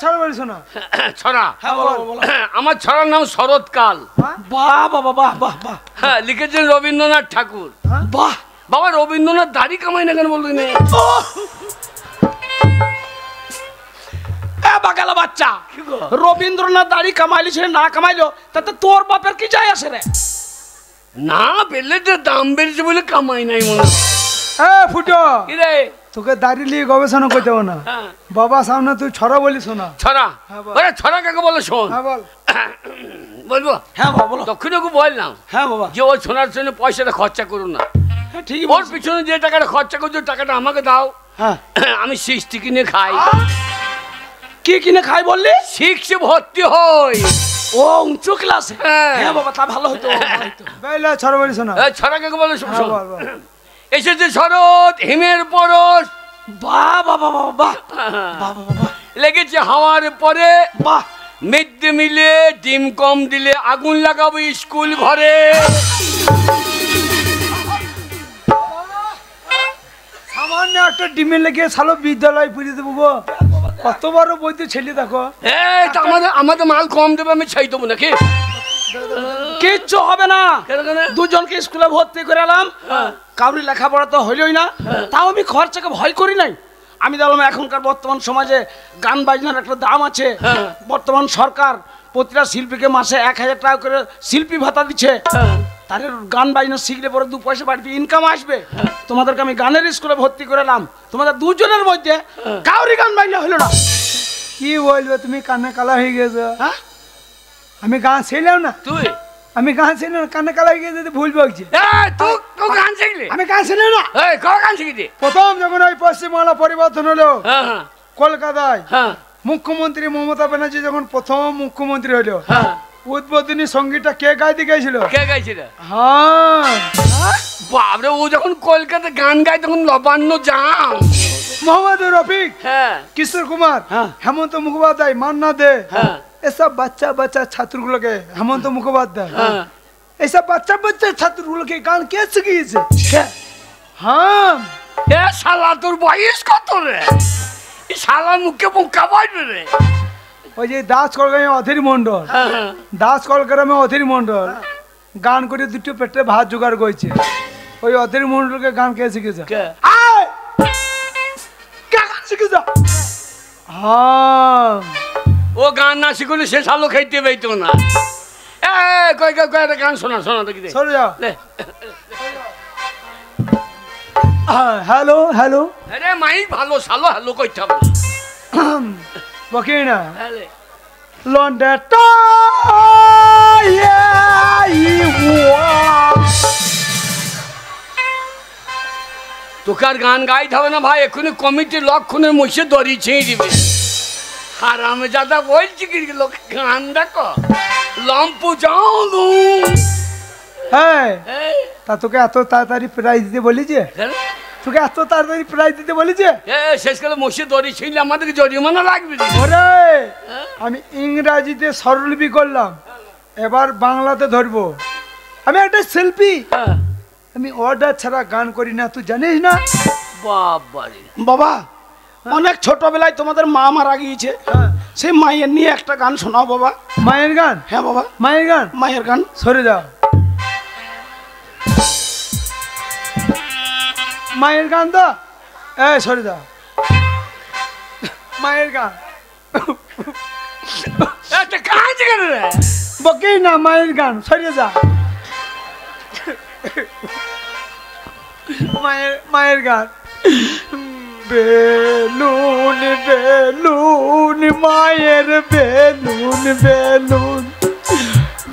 ছড়া বলিস না। ছড়া? হ্যাঁ বলো বলো। আমার ছড়ার নাম শরৎকাল। বাহ বাবা বাহ বাহ বাহ। হ্যাঁ, লিখেছেন রবীন্দ্রনাথ ঠাকুর। বাহ বাবা, রবীন্দ্রনাথ দাড়ি কামাই না কেন বলবি? বাগালা বাচ্চা, রবীন্দ্রনাথ দাড়ি কামাইলি সে না কামাইলো তাতে তোর বাপের কি যায় আসে রে? না পেলে তো দাম বেড়েছে বলে কামাই নাই মনে হয়। ফুটো কি রে? তোকে দাড়ি নিয়ে গবেষণা করতে হবে না। বাবা সামনে তুই ছড়া বলিস না। ছড়া? ওরে ছড়া কাকে বলে শোন। হ্যাঁ বল। বলবো? হ্যাঁ বাবা বলো। দক্ষিণকে বললাম হ্যাঁ বাবা যে ওই শোনার জন্য পয়সাটা খরচা করুন না। হ্যাঁ ঠিক ওর পিছনে যে টাকাটা খরচা করছো টাকাটা আমাকে দাও। হ্যাঁ আমি 60 কিনে খাই। কি কিনে খাই বললি? 6 ভর্তি হই। ও উঁচু ক্লাসে? হ্যাঁ বাবা তা ভালো হতো। বেলা ছড়া বলিস না। ছড়া কাকে বলে শোন। এসেছে শরৎ হিমের পরশ। বাহ বাবা বাবা বাহ বাবা। লেগেছে হাওয়ার পরে। বাহ। মিড ডে মিলে ডিম কম দিলে আগুন লাগাবো স্কুল ঘরে। সামান্য একটা ডিমে লেগে সালো বিদ্যালয় পুড়িয়ে দেবো গো। কত বড় বইতে ছেলে দেখো। আমাদের মাল কম দেবে, আমি ছাই দেবো নাকি? কিচ্ছু হবে না। দুজনকে স্কুলে ভর্তি করে এলাম, কাউরি লেখাপড়া তো হইলই না, তাও আমি খরচাকে ভয় করি নাই। আমি দেখলাম এখনকার বর্তমান সমাজে গান বাজনার একটা দাম আছে। বর্তমান সরকার প্রতিটা শিল্পীকে মাসে 1000 টাকা করে শিল্পী ভাতা দিচ্ছে। তাদের গান বাজনা শিখলে পরে 2 পয়সা বাড়বে, ইনকাম আসবে। তোমাদেরকে আমি গানের স্কুলে ভর্তি করে এলাম, তোমাদের দুজনের মধ্যে কাউরি গান বাজনা হলো না। কি বলবে তুমি? কানে কালা হয়ে গেছো। হ্যাঁ আমি গান শিখলাম না। তুই? আমি গান শিখলাম না, কানে কালা হয়ে গেছে ভুল বলছি। তুই গান শিখলি? আমি গান শিখলাম না। কবে গান শিখলি? প্রথম যখন ওই পশ্চিমবাংলা পরিবর্তন হলো কলকাতায়, মুখ্যমন্ত্রী মমতা ব্যানার্জি যখন প্রথম মুখ্যমন্ত্রী হলো, উদ্বোধনী সঙ্গীতটা কে গাইতে গেছিল? কে গাইছিল? হ্যাঁ বাবরে, ও যখন কলকাতা গান গায় তখন লবান্ন জাম। মোহাম্মদ রফিক, কিশোর কুমার, হেমন্ত মুখোপাধ্যায়, মান্না দে, এসব বাচ্চা বাচ্চা ছাত্রগুলোকে, হেমন্ত মুখোপাধ্যায়, এইসব বাচ্চা বাচ্চা ছাত্রগুলোকে গান কে শিখিয়েছে? হ্যাঁ। এ শালা তোর বয়স কত রে? শালা মুখে মুখা বলবে রে। ওই যে দাস কলগ্রামে অধীর মন্ডল, দাস কলগ্রামে অধীর মন্ডল গান করে দুটো পেটে ভাত জোগাড় করেছে। ওই অধীর মন্ডলকে গান কে শিখেছে? হ্যাঁ, ও গান না শিখলে সে শালো খাইতে পাইতো না। গান শোনা শোনা দেখি। সরে যাও। Hello hello. আরে মাই ভালো শালো হ্যালো কইতে হবে বকি না। তোকে আর গান গাইতে হবে না ভাই, এক্ষুনি কমিটির লক্ষণের মুখে দড়ি ছেড়ে দিবে। হারামে যাদা বলছি কি লোক গান দেখো লম্পু যাও। হ্যাঁ, তা তোকে এত তাড়াতাড়ি প্রাইজ দিতে বলেছে? তোকে এত তাড়াতাড়ি প্রাইজ দিতে বলেছে? শেষকালে মসে দড়ি ছিঁড়লে আমাদেরকে জরিমানা লাগবে। ওরে আমি ইংরাজিতে স্বরলিপি করলাম, এবার বাংলাতে ধরবো। আমি একটা শিল্পী, আমি অর্ডার ছাড়া গান করি না, তুই জানিস না? বাবারে বাবা, অনেক ছোটবেলায় তোমাদের মা মারা গিয়েছে, সেই মায়ের নিয়ে একটা গান শোনাও বাবা। মায়ের গান? হ্যাঁ বাবা মায়ের গান। মায়ের গান। সরে যাও। মায়ের গান তো সরে যাও। মায়ের গান বকে না, মায়ের গান সরে যা। মায়ের গান। বেলুন বেলুন মায়ের বেলুন বেলুন,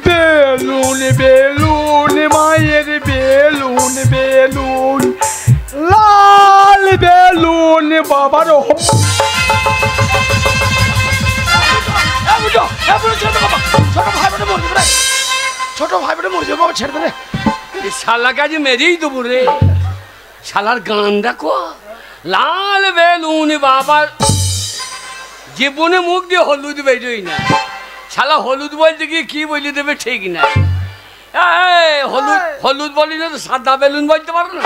বেলুন বেলুন মায়ের বেলুন বেলুন, লাল বেলুন বাবার। ছোট ভাই বোনে মরে যাবে বাবা, ছেড়ে দে। শালা কাজে মেরেই দেবো রে। শালার গান দেখো, লাল বেলুন বাবার। জীবনে মুখ দিয়ে হলুদ বেরোই না। শালা হলুদ বলতে গিয়ে কি বলে দেবে ঠিক না। হলুদ হলুদ বলি না তো সাদা বেলুন বলতে পারো না?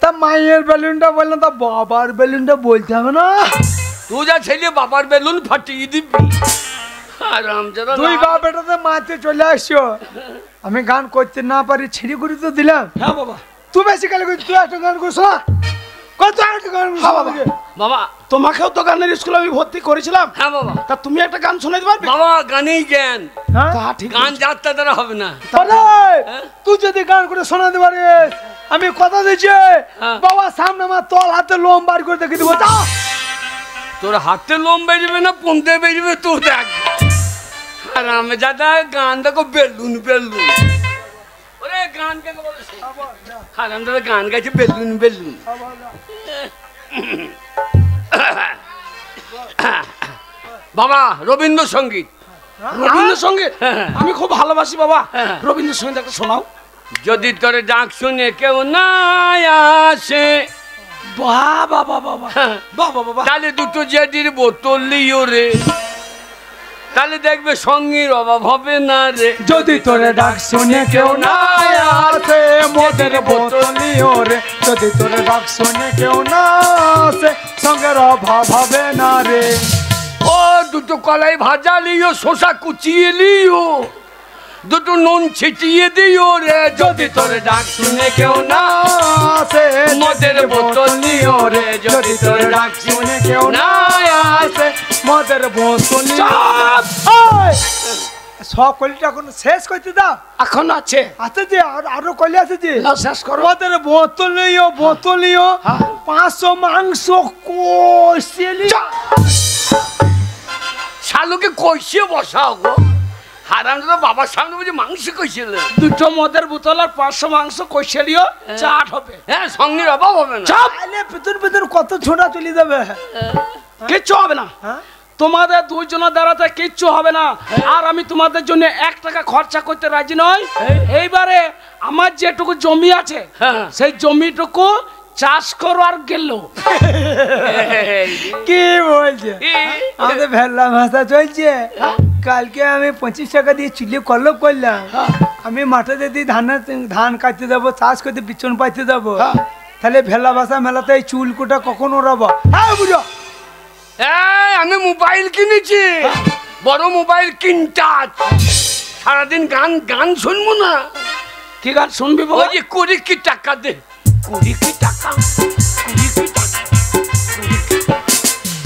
তা মায়ের বেলুনটা বললাম, তা বাবার বেলুনটা বলতে হবে না? তুই যা ছেলে বাবার বেলুন ফাটিয়ে দিবি। আরামজাদা তুই বাপ বেটাতে মাতে চলে আসছো, আমি গান করতে না পারি ছিঁড়ি করে তো দিলাম। হ্যাঁ বাবা। তুই বেশি কালে তুই একটা গান করছ না, কত একটা গান করছ বাবা। বাবা তোমাকেও তো গানের স্কুলে আমি ভর্তি করেছিলাম। হ্যাঁ বাবা। তা তুমি একটা গান শোনাতে পারবে? বাবা গানেই জ্ঞান, হ্যাঁ তা ঠিক গান যাত্রা দ্বারা হবে না। তুই যদি গান করে শোনাতে পারিস, আমি কথা দিচ্ছি বাবা সামনে আমার তল হাতে লোম বার করে দেখে দিব। তোর হাতে লোম বেরবে না পন্দে বেরবে তোর দেখ। আরামজাদা গান দেখো বেলুন বেলুন। ওরে গান কে বলেছে? আরামজাদা গান গাইছে বেলুন বেলুন। বাবা রবীন্দ্রসঙ্গীত। রবীন্দ্রসঙ্গীত আমি খুব ভালোবাসি বাবা। রবীন্দ্রসঙ্গীত একটা শোনাও। যদি তোর ডাক শুনে কেউ না আসে, বাবা বাবা বাবা বাবা, তাহলে দুটো জেডির বোতল লিও রে, তাহলে দেখবে সঙ্গীর অভাব হবে না রে। যদি তোরে ডাক শুনে কেউ না আসে, মদের বোতল নিও রে। যদি তোরে ডাক শুনে কেউ না আসে, সঙ্গের অভাব হবে না রে। ও দুটো কলাই ভাজা লিও, শসা কুচিয়ে লিও, দুটো নুন ছিটিয়ে দিও রে। যদি তোরে ডাক শুনে কেউ না আসে, মদের বোতল নিও রে। যদি তোরে ডাক শুনে কেউ না আসে, মদের বোতল নিও। চাপ! ওই! সব কলিটা এখন শেষ করতে দাও। এখন আছে আছে যে আরো কলি আছে যে, নাও শেষ করো। মদের বোতল নিও, বোতল নিও। 500 মাংস কষিয়ে শালুকে কইসে বসাও গো। হারামজাদা বাবার সামনে বুঝি মাংস কইছিল। দুটো মদের বোতল আর 500 মাংস কষে দিও, চাট হবে। হ্যাঁ সঙ্গীর অভাব হবে না। চাপ! আলে ভিতর ভিতর কত ছোটা চলে যাবে। কিচ্ছু হবে না। হ্যাঁ তোমাদের দুইজনের দ্বারাতে কিচ্ছু হবে না। আর আমি তোমাদের জন্য 1 টাকা খরচা করতে রাজি নই। এইবারে আমার যেটুকু জমি আছে হ্যাঁ। সেই জমিটুকু চাষ করো আর গেল। কি বলছে? আমাদের ভেল্লা ভাষা চলছে। কালকে আমি 25 টাকা দিয়ে চুলি কলপ করলাম। আমি মাঠে যদি ধান কাটতে যাবো, চাষ করতে বিচন পাইতে যাবো, তাহলে ভেল্লা ভাষা মেলাতে এই চুল কোটা কখন ওড়াবো? হ্যাঁ বুঝো। আমি মোবাইল কিনেছি, বড় মোবাইল কিনটা। সারাদিন গান গান শুনবো না। কি গান শুনবি বাবা? ওই যে 20 কি টাকা দে, 20 কি টাকা, 20 কি টাকা।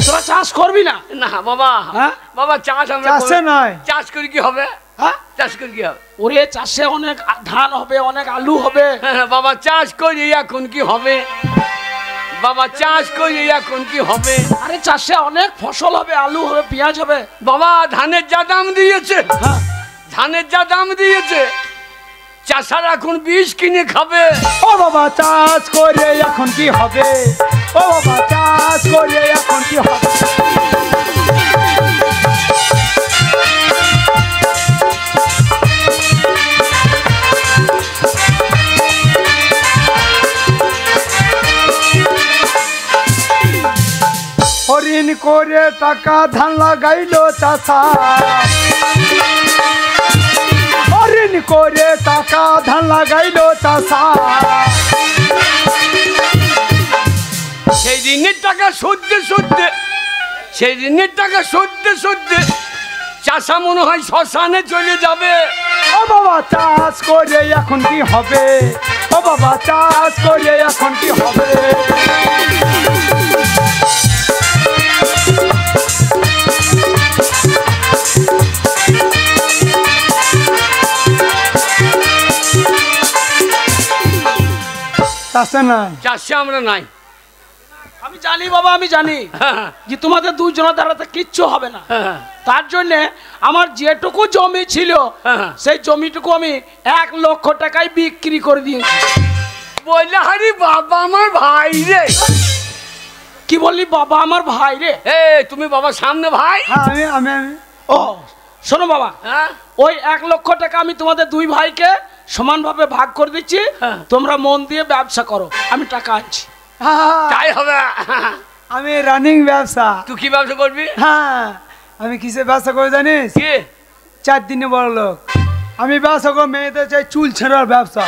তোরা চাষ করবি না? না বাবা, হ্যাঁ? বাবা চাষ আমরা চাষে নয়। চাষ করে কি হবে? হ্যাঁ? চাষ করে কি হবে? ওরে চাষে অনেক ধান হবে, অনেক আলু হবে। হ্যাঁ, বাবা চাষ করি এখন কি হবে? বাবা চাষ করি এখন কি হবে? আরে চাষে অনেক ফসল হবে, আলু হবে, পেঁয়াজ হবে। বাবা ধানের যা দাম দিয়েছে, হ্যাঁ। ধানের যা দাম দিয়েছে, চাষার এখন বীজ কিনে খাবে। ও বাবা চাষ করে এখন কি হবে? ও বাবা চাষ করে এখন কি হবে? হরিণ করে টাকা ধান লাগাইলো চাষা, হরিণ করে টাকা ধান লাগাইলো চাষা। সেই ঋণের টাকা সদ্যে সদ্যে, সেই ঋণের টাকা সদ্যে সদ্যে চাষা মনে হয় শ্মশানে চলে যাবে। ও বাবা চাষ করে এখন কি হবে? ও বাবা চাষ করে এখন কি হবে? চাষে নাই, চাষে আমরা নাই। আমি জানি বাবা, আমি জানি যে তোমাদের দুইজনের দ্বারাতে কিচ্ছু হবে না। তার জন্য আমার যেটুকু জমি ছিল সেই জমিটুকু আমি 1 লক্ষ টাকায় বিক্রি করে দিয়েছি। বললে হারি বাবা আমার ভাই রে। কি বললি? বাবা আমার ভাই রে? এ তুমি বাবা সামনে ভাই। হ্যাঁ আমি আমি আমি ও শোনো বাবা, হ্যাঁ ওই 1 লক্ষ টাকা আমি তোমাদের দুই ভাইকে সমানভাবে ভাগ করে দিচ্ছি। তোমরা মন দিয়ে ব্যবসা করো, আমি টাকা আনছি। তাই হবে। আমি রানিং ব্যবসা। তুই কি ব্যবসা করবি? হ্যাঁ আমি কিসে ব্যবসা করে জানিস? কি? 4 দিনে বড় লোক। আমি ব্যবসা করে মেয়েদের চাই চুল ছেঁড়ার ব্যবসা।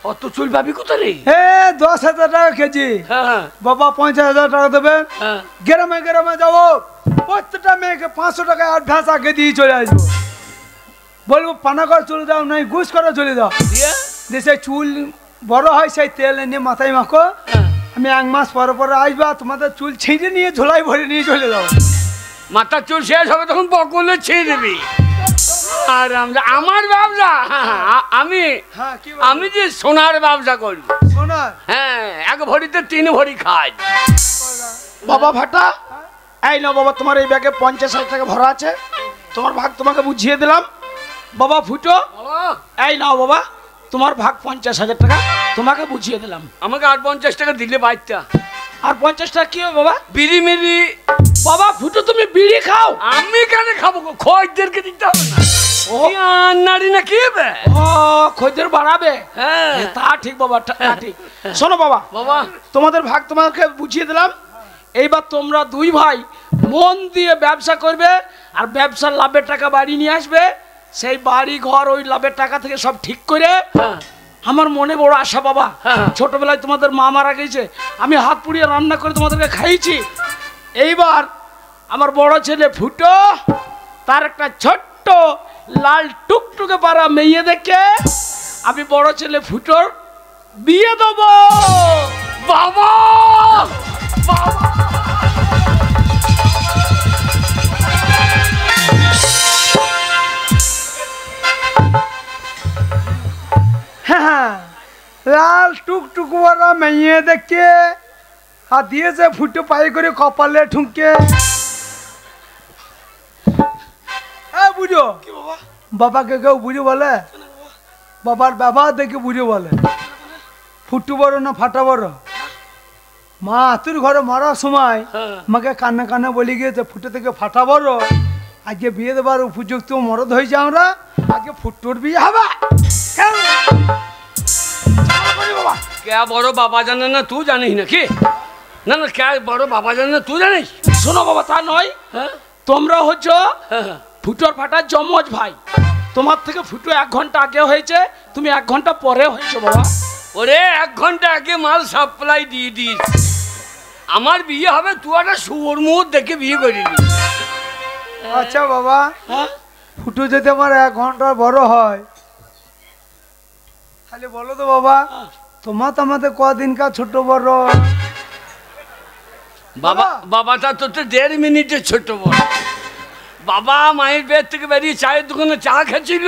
অত চুল পাবি কোথায়? হে 10,000 টাকা কেজি। হ্যাঁ বাবা 50,000 টাকা দেবে। হ্যাঁ গ্রামে গ্রামে যাবো, প্রত্যেকটা মেয়েকে 500 টাকা অ্যাডভান্স আগে দিয়ে চলে আসবো। বলবো পানা করে চলে যাও, নাই ঘুষ করে চলে যাও। দিয়ে দেশে চুল বড় হয়, সেই তেল এনে মাথায় মাখো। আমি 1 মাস পরে পরে আসবা, তোমাদের চুল ছিঁড়ে নিয়ে ঝোলাই ভরে নিয়ে চলে যাও। মাথার চুল শেষ হবে তখন বকলে ছেড়ে দিবি। আর আমার ব্যবসা, আমি হ্যাঁ কি আমি যে সোনার ব্যবসা করবো। শোনা হ্যাঁ, 1 ভরিতে 3 ভরি খাই। বাবা ভাটা, এই নাও বাবা, তোমার এই ব্যাগে 50,000 টাকা ভরা আছে, তোমার ভাগ তোমাকে বুঝিয়ে দিলাম। বাবা ফুটো, এই নাও বাবা, তোমার ভাগ 50,000 টাকা তোমাকে বুঝিয়ে দিলাম। আমাকে আর 50 টাকা দিলে বাইকটা। আর 50 টাকা কি হবে বাবা? বিড়ি মিড়ি। বাবা ফুটো, তুমি বিড়ি খাও? আমি কেন খাবো? খোঁজদেরকে দিতে হবে না? ও নারী না কি হবে? ও খদ্দের বাড়াবে। হ্যাঁ তা ঠিক বাবা, তা ঠিক। শোনো বাবা, বাবা, তোমাদের ভাগ তোমাকে বুঝিয়ে দিলাম। এইবার তোমরা 2 ভাই মন দিয়ে ব্যবসা করবে, আর ব্যবসার লাভের টাকা বাড়ি নিয়ে আসবে। সেই বাড়ি ঘর ওই লাভের টাকা থেকে সব ঠিক করে, হ্যাঁ আমার মনে বড় আশা বাবা। হ্যাঁ। ছোটবেলায় তোমাদের মা মারা গেছে, আমি হাত পুড়িয়ে রান্না করে তোমাদেরকে খাইয়েছি। এইবার আমার বড় ছেলে ফুটো, তার একটা ছোট্ট লাল টুকটুকে পারা মেয়ে দেখে আমি বড় ছেলে ফুটোর বিয়ে দেবো। বাবা বাবা, হ্যাঁ, লাল টুকটুক ওরা মেয়ে দেখে আর দিয়েছে ফুটো পাই করে কপালে ঠুঁকে। বুঝো কি বাবা? বাবাকে কেউ বুঝো বলে? বাবার ব্যবহার দেখে বুঝো বলে। ফুটু বড় না ফাটা বড়? মা তোর ঘরে মারার সময় আমাকে কান্না কান্না বলে গিয়েছে ফুটো থেকে ফাটা বড়। আজকে বিয়ে দেবার উপযুক্ত মরদ হয়েছে আমরা, আজকে ফুটুর বিয়ে হবে। কে বড় বাবা জানে না তুই জানিস নাকি? না না, কে বড় বাবা জানে না তুই জানিস? শোনো বাবা, তা নয়। হ্যাঁ তোমরা হচ্ছ হ্যাঁ। ফুটোর ফাটার যমজ ভাই। তোমার থেকে ফুটো 1 ঘন্টা আগে হয়েছে, তুমি 1 ঘন্টা পরে হয়েছো বাবা। ওরে 1 ঘন্টা আগে মাল সাপ্লাই দিয়ে দিস। আমার বিয়ে হবে, তুই একটা শুয়োর মুখ দেখে বিয়ে করিবি। আচ্ছা বাবা, হ্যাঁ ফুটু যদি আমার 1 ঘন্টা বড় হয়, তাহলে বলো তো বাবা, তোমার তো আমাদের কদিনকার ছোট বড়? বাবা বাবাটা তো 1.5 মিনিটের ছোট বড়। বাবা মায়ের পেট থেকে বেরিয়ে চায়ের দোকানে চা খেয়েছিল,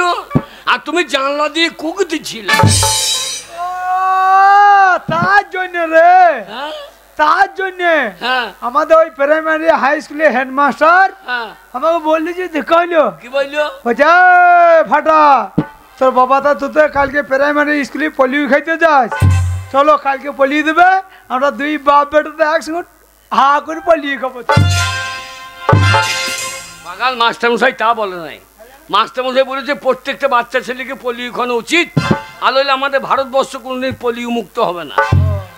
আর তুমি জানলা দিয়ে কুক দিচ্ছিল। তার জন্য রে, হ্যাঁ তার জন্য হ্যাঁ আমাদের ওই প্রাইমারি হাই স্কুলে হেডমাস্টার হ্যাঁ। আমাকে বললি যে দেখাইলো, কি বললো? বলছে ফাটা তোর বাবা তা তোদের কালকে প্রাইমারি স্কুলে পোলিও খাইতে যাস, চলো কালকে পোলিও দেবে, আমরা 2 বাপ বেটাতে একসঙ্গে হা করে পোলিও খাবো। বাগাল মাস্টারমশাই তা বলে নাই। মাস্টারমশাই বলেছে প্রত্যেকটা বাচ্চা ছেলেকে পোলিও খাওয়ানো উচিত, আর হলে আমাদের ভারতবর্ষ কোনোদিন পোলিও মুক্ত হবে না।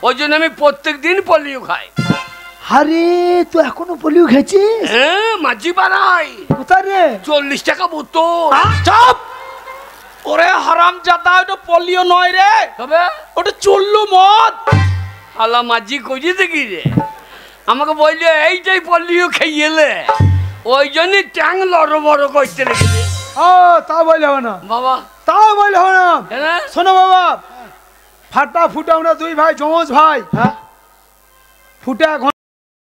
ওই জন্য আমি প্রত্যেক দিন পোলিও খাই। আরে তুই এখনো পোলিও খেয়েছিস? হ্যাঁ, মাঝি পাড়াই। কোথায় রে? 40 টাকা বোতল। চাপ! ওরে হারাম জাদা, ওটা পোলিও নয় রে, তবে ওটা চুল্লু মদ। আলা মাঝি কইছে দেখি রে, আমাকে বললে এইটাই পোলিও খাইয়েলে, ওই জন্যই ট্যাং লড় বড় করতে রেখেছে। ও তা বলে হবে না বাবা, তাও বলে হবে না। হ্যাঁ শোনো বাবা, ফাটা ফুটা আমরা 2 ভাই যমজ ভাই। হ্যাঁ ফুটা 1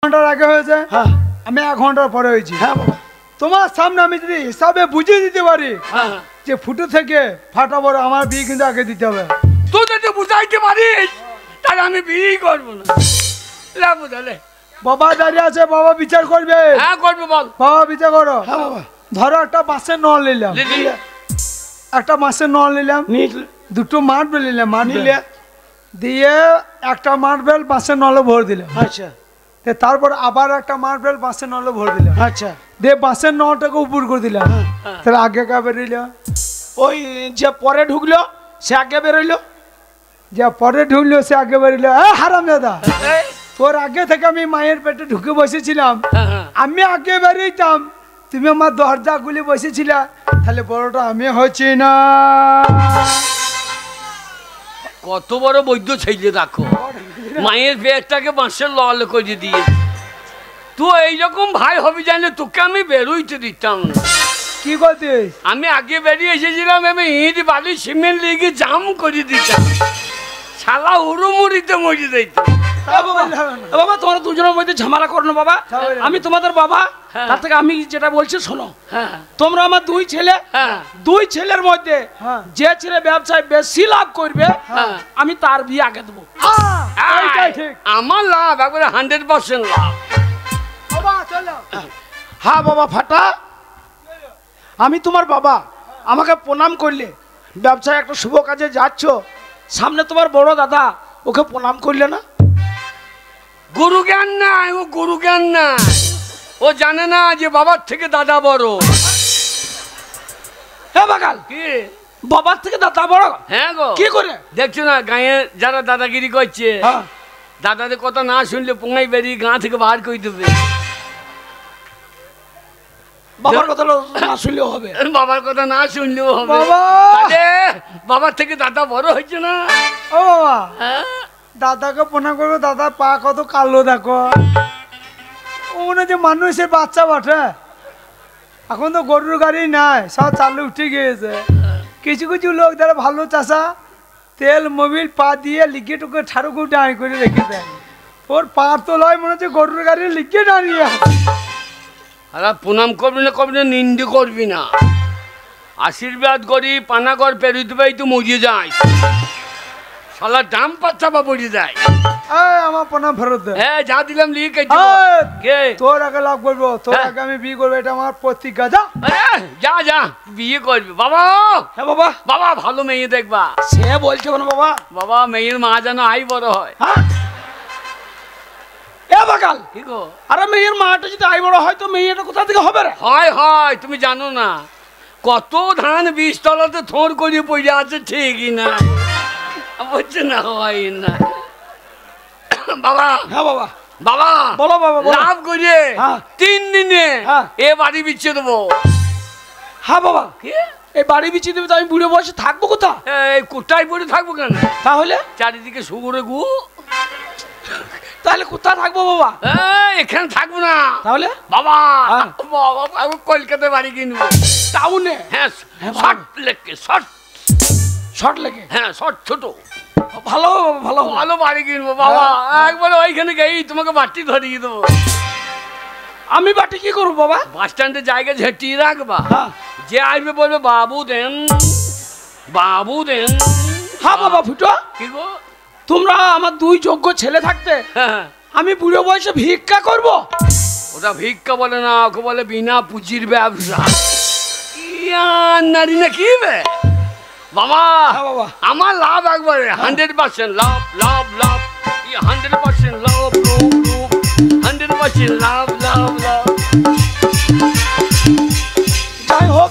ঘন্টার আগে হয়েছে, হ্যাঁ আমি 1 ঘন্টার পরে হয়েছি। হ্যাঁ বাবা। তোমার সামনে আমি যদি হিসাবে বুঝিয়ে দিতে পারি হ্যাঁ, যে ফুটো থেকে ফাটা বড়, আমার বিয়ে কিন্তু আগে দিতে হবে। তুই যদি বুঝাইতে পারিস তাহলে আমি বিয়ে করবো না। লা বুঝালে। বাবা দাঁড়িয়ে আছে, বাবা বিচার করবে। হ্যাঁ করবো, বল। বাবা বিচার করো। হ্যাঁ বাবা। ধরো একটা বাঁশের নল নিলাম, লিলি, একটা বাঁশের নল নিলাম, নিলে 2টো মার্বেল নিলাম, নিলে দিয়ে একটা মার্বেল বাঁশের নলে ভরে দিলাম। আচ্ছা তারপর আবার একটা মার্বেল বাঁশের নলে ভরে দিলাম, আচ্ছা। দিয়ে বাঁশের নলটাকে উপর করে দিলাম। তাহলে আগে কা বেরিয়ে ওই যে পরে ঢুকলো সে আগে বেরোইলো, যা পরে ঢুকলো সে আগে বেরিয়ে। হারাম দাদা, তোর আগে থেকে আমি মায়ের পেটে ঢুকে বসেছিলাম, আমি আগে বেরিয়েতাম, তুমি আমার দরজা গুলি বসেছিলা, তাহলে বড়টা আমি হচ্ছি না। কত বড় বৈদ্য ছেলে দেখো, মায়ের পেটটাকে বাঁশের লল করে দিয়ে। তুই এইরকম ভাই হবি জানলে তোকে আমি বেরোইতে দিতাম না। কি করছিস? আমি আগে বেরিয়ে এসেছিলাম, আমি ইট বালি সিমেন্ট লেগে জাম করে দিতাম, শালা উড়ুমুড়িতে মরে দিত। বাবা তোমরা দুজনের মধ্যে ঝামেলা করো না বাবা, আমি তোমাদের বাবা। তার থেকে আমি যেটা বলছি শোনো, তোমরা আমার দুই ছেলে, দুই ছেলের মধ্যে যে ছেলে ব্যবসায় বেশি লাভ করবে আমি তার বিয়ে আগে দেবো। আমার লাভ একবারে 100% লাভ। হ্যাঁ বাবা ফাটা, আমি তোমার বাবা, আমাকে প্রণাম করলে। ব্যবসায় একটা শুভ কাজে যাচ্ছ, সামনে তোমার বড় দাদা, ওকে প্রণাম করলে না? গুরু জ্ঞান নাই, ও গুরু জ্ঞান নাই, ও জানে না যে বাবার থেকে দাদা বড়। হ্যাঁ বাগাল, কি বাবার থেকে দাদা বড়? হ্যাঁ গো। কি করে? দেখছো না গাঁয়ে যারা দাদাগিরি করছে, দাদাদের কথা না শুনলে পোঙাই বেরিয়ে গাঁ থেকে বার করে দেবে। বাবার কথা না শুনলেও হবে, বাবার কথা না শুনলেও হবে। বাবার থেকে দাদা বড় হয়েছে না? ও বাবা, দাদাকে প্রণাম করবো, দাদা পা কত কালো দেখো, ও মনে হচ্ছে মানুষের বাচ্চা বটে। এখন তো গরুর গাড়ি নাই, সব চালু উঠে গিয়েছে। কিছু কিছু লোক যারা ভালো চাষা, তেল মোবিল পা দিয়ে লিখে টুকে ঠাড়ুকু ডাঁই করে রেখে দেয়। ওর পার তো লয়, মনে হচ্ছে গরুর গাড়ি লিখে দাঁড়িয়ে। আর প্রণাম করবি না, করবি না, নিন্দে করবি না, আশীর্বাদ করি। পানাগড় পেরিয়ে পাই তো মরিয়ে যায়, শালা দাম পাচ্ছা বা পড়ে যায়। আমার প্রণাম ফেরত দে। হ্যাঁ যা দিলাম লিখে তোর আগে লাভ করবো, তোর আগে আমি বিয়ে করবো, এটা আমার প্রতিজ্ঞা। যা যা বিয়ে করবি বাবা। হ্যাঁ বাবা, বাবা ভালো মেয়ে দেখবা। সে বলছে না বাবা, বাবা মেয়ের মা যেন আই বড় হয়। বাগাল কি গো? আরে মেয়ের মাটা যদি আই বড় হয় তো মেয়েটা কোথা থেকে হবে রে? হয় হয়, তুমি জানো না কত ধান বীজতলাতে থোর করে পড়ে আছে, ঠিকই না বলছে না, হয় না। বাবা। হ্যাঁ বাবা। বাবা বলো বাবা, লাভ করে 3 দিনে এ বাড়ি বিচ্ছে দেবো। হ্যাঁ বাবা, এই বাড়ি বিছিয়ে দেবে তো আমি বুড়ো বয়সে থাকবো কোথা? এই কোথায় পড়ে থাকবো কেন? তাহলে চারিদিকে শুকুরে গু, তাহলে কোথায় থাকবো বাবা? এখানে থাকবো না। তাহলে বাবা বাবা কলকাতায় বাড়ি কিনবো, টাউনে। হ্যাঁ শর্ট লেকে, শর্ট শর্ট লেকে, হ্যাঁ শর্ট ছোট, ভালো ভালো ভালো বাড়ি কিনবো বাবা। একবার ওইখানে গেই তোমাকে বাটি ধরিয়ে দেবো। আমি বাটি কি করবো বাবা? বাস স্ট্যান্ডের জায়গা ঝেঁটিয়ে রাখবা, যে আসবে বলবে বাবু দেন, বাবু দেন। হ্যাঁ বাবা ফুটো, কি গো? তোমরা আমার দুই যোগ্য ছেলে থাকতে আমি বুড়ো বয়সে ভিক্ষা করব? ওটা ভিক্ষা বলে না, ওকে বলে বিনা পুঁজির ব্যবসা। নারী না কি বাবা? বাবা আমার লাভ একবারে 100% লাভ, লাভ লাভ, 100% লাভ, 100% লাভ, লাভ লাভ। যাই হোক,